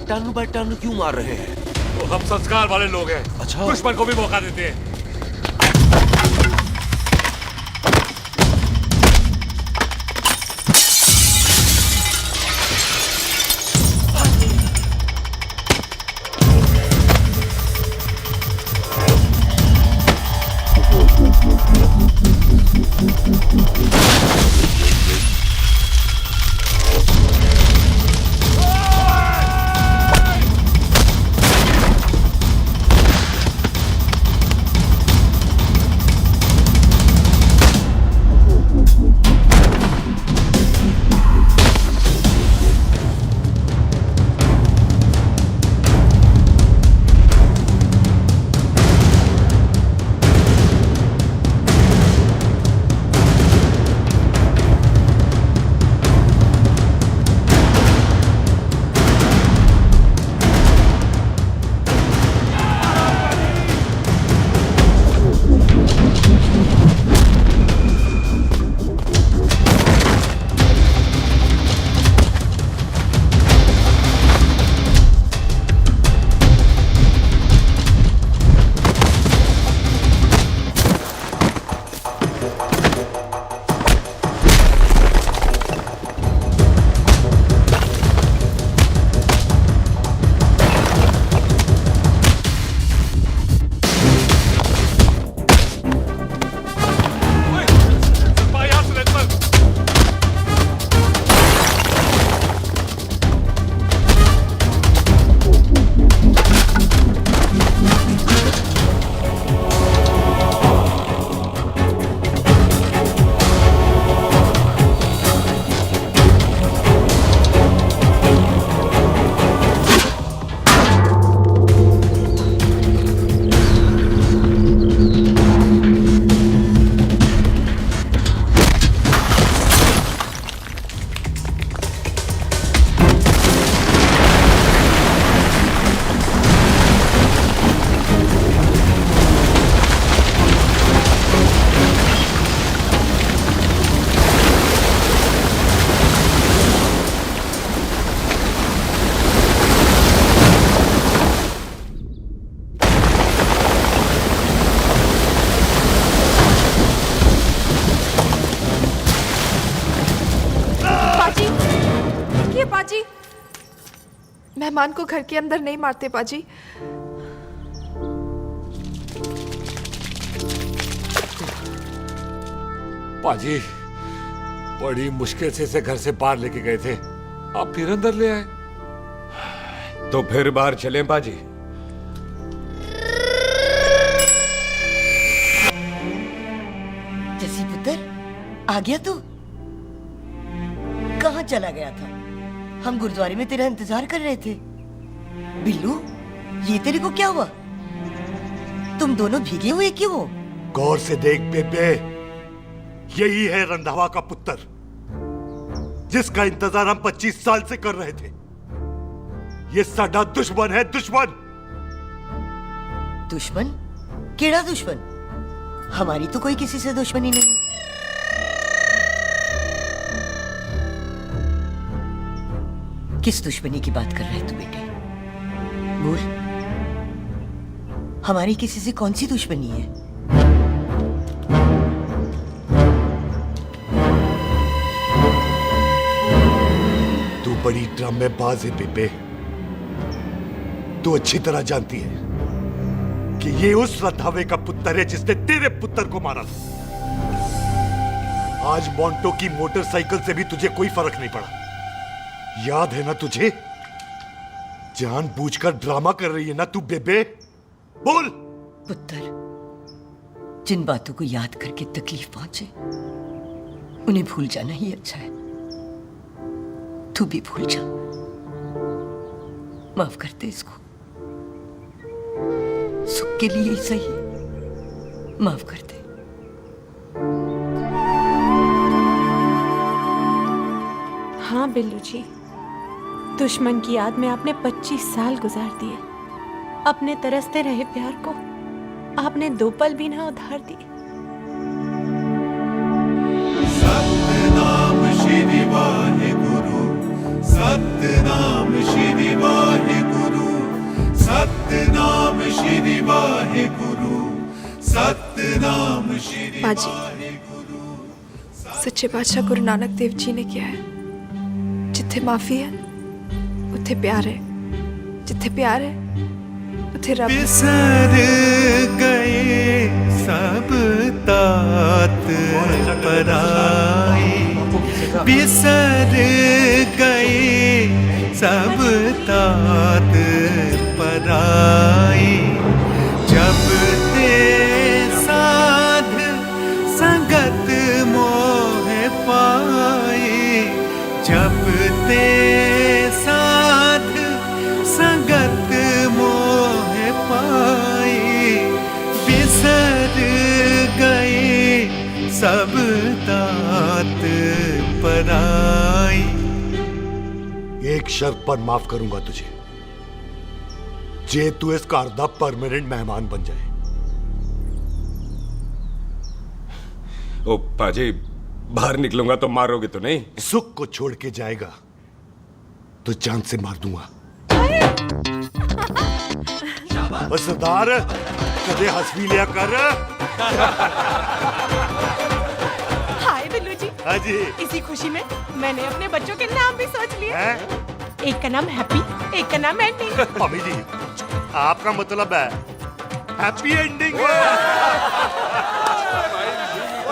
Speaker 18: टन बाय टन क्यों मार रहे हैं?
Speaker 11: तो हम संस्कार वाले लोग हैं।
Speaker 18: अच्छा।
Speaker 11: दुश्मन को भी मौका देते हैं।
Speaker 21: पाजी, मेहमान को घर के अंदर नहीं मारते पाजी।
Speaker 11: पाजी, बड़ी मुश्किल से इसे घर से बाहर लेके गए थे, आप फिर अंदर ले आए।
Speaker 1: तो फिर बाहर चलें पाजी।
Speaker 7: जसी पुत्र, आ गया तू? कहाँ चला गया था? हम गुरुद्वारे में तेरा इंतजार कर रहे थे। बिल्लू, ये तेरे को क्या हुआ? तुम दोनों भीगे हुए क्यों हो?
Speaker 9: गौर से देख बेबे, यही है रंधावा का पुत्र, जिसका इंतजार हम 25 साल से कर रहे थे। ये साडा दुश्मन है, दुश्मन।
Speaker 7: दुश्मन? केड़ा दुश्मन? हमारी तो कोई किसी से दुश्मनी नहीं। किस दुश्मनी की बात कर रहे तू बेटे? बोल, हमारी किसी से कौन सी दुश्मनी है?
Speaker 9: तू बड़ी ड्रामेबाज है बेबे। तू अच्छी तरह जानती है कि ये उस रंधावे का पुत्र है जिसने तेरे पुत्र को मारा था। आज मोंटो की मोटरसाइकिल से भी तुझे कोई फर्क नहीं पड़ा। याद है ना तुझे? जानबूझकर ड्रामा कर रही है ना तू बेबे? बोल।
Speaker 7: पुत्र, जिन बातों को याद करके तकलीफ पहुंचे उन्हें भूल जाना ही अच्छा है। तू भी भूल जा। माफ कर दे इसको, सुख के लिए ही सही। माफ कर दे।
Speaker 6: हाँ बिल्लू जी, दुश्मन की याद में आपने 25 साल गुजार दिए। अपने तरसते रहे प्यार को आपने 2 पल भी ना उधार दिए।
Speaker 20: सतनाम श्री वाहेगुरु, सतनाम श्री वाहेगुरु, सतनाम श्री वाहेगुरु, सतनाम श्री
Speaker 21: पाजी, सच्चे बादशाह गुरु नानक देव जी ने किया है, जिथे माफी है उथे प्यार है, जिथे प्यार है उथे रब।
Speaker 20: बिसर गए सब तात पराए, बिसर गए सब तात पराए। जब ते साध संगत मोह पाए, जब ते साध संगत मोह पाए, बिसर गए सब तात पराए।
Speaker 9: एक शर्त पर माफ करूंगा तुझे, जे तू इस घर दा परमानेंट मेहमान बन जाए।
Speaker 1: ओ पाजी, बाहर निकलूंगा तो मारोगे तो नहीं?
Speaker 9: सुख को छोड़ के जाएगा तो जान से मार दूंगा। सरदार, कदे हंस भी लिया कर।
Speaker 6: हाय बिल्लू जी।
Speaker 9: हाँ जी।
Speaker 6: इसी खुशी में मैंने अपने बच्चों के नाम भी सोच लिए। एक का नाम हैप्पी, एक का नाम एंडिंग।
Speaker 9: अभी जी, आपका मतलब है हैप्पी एंडिंग।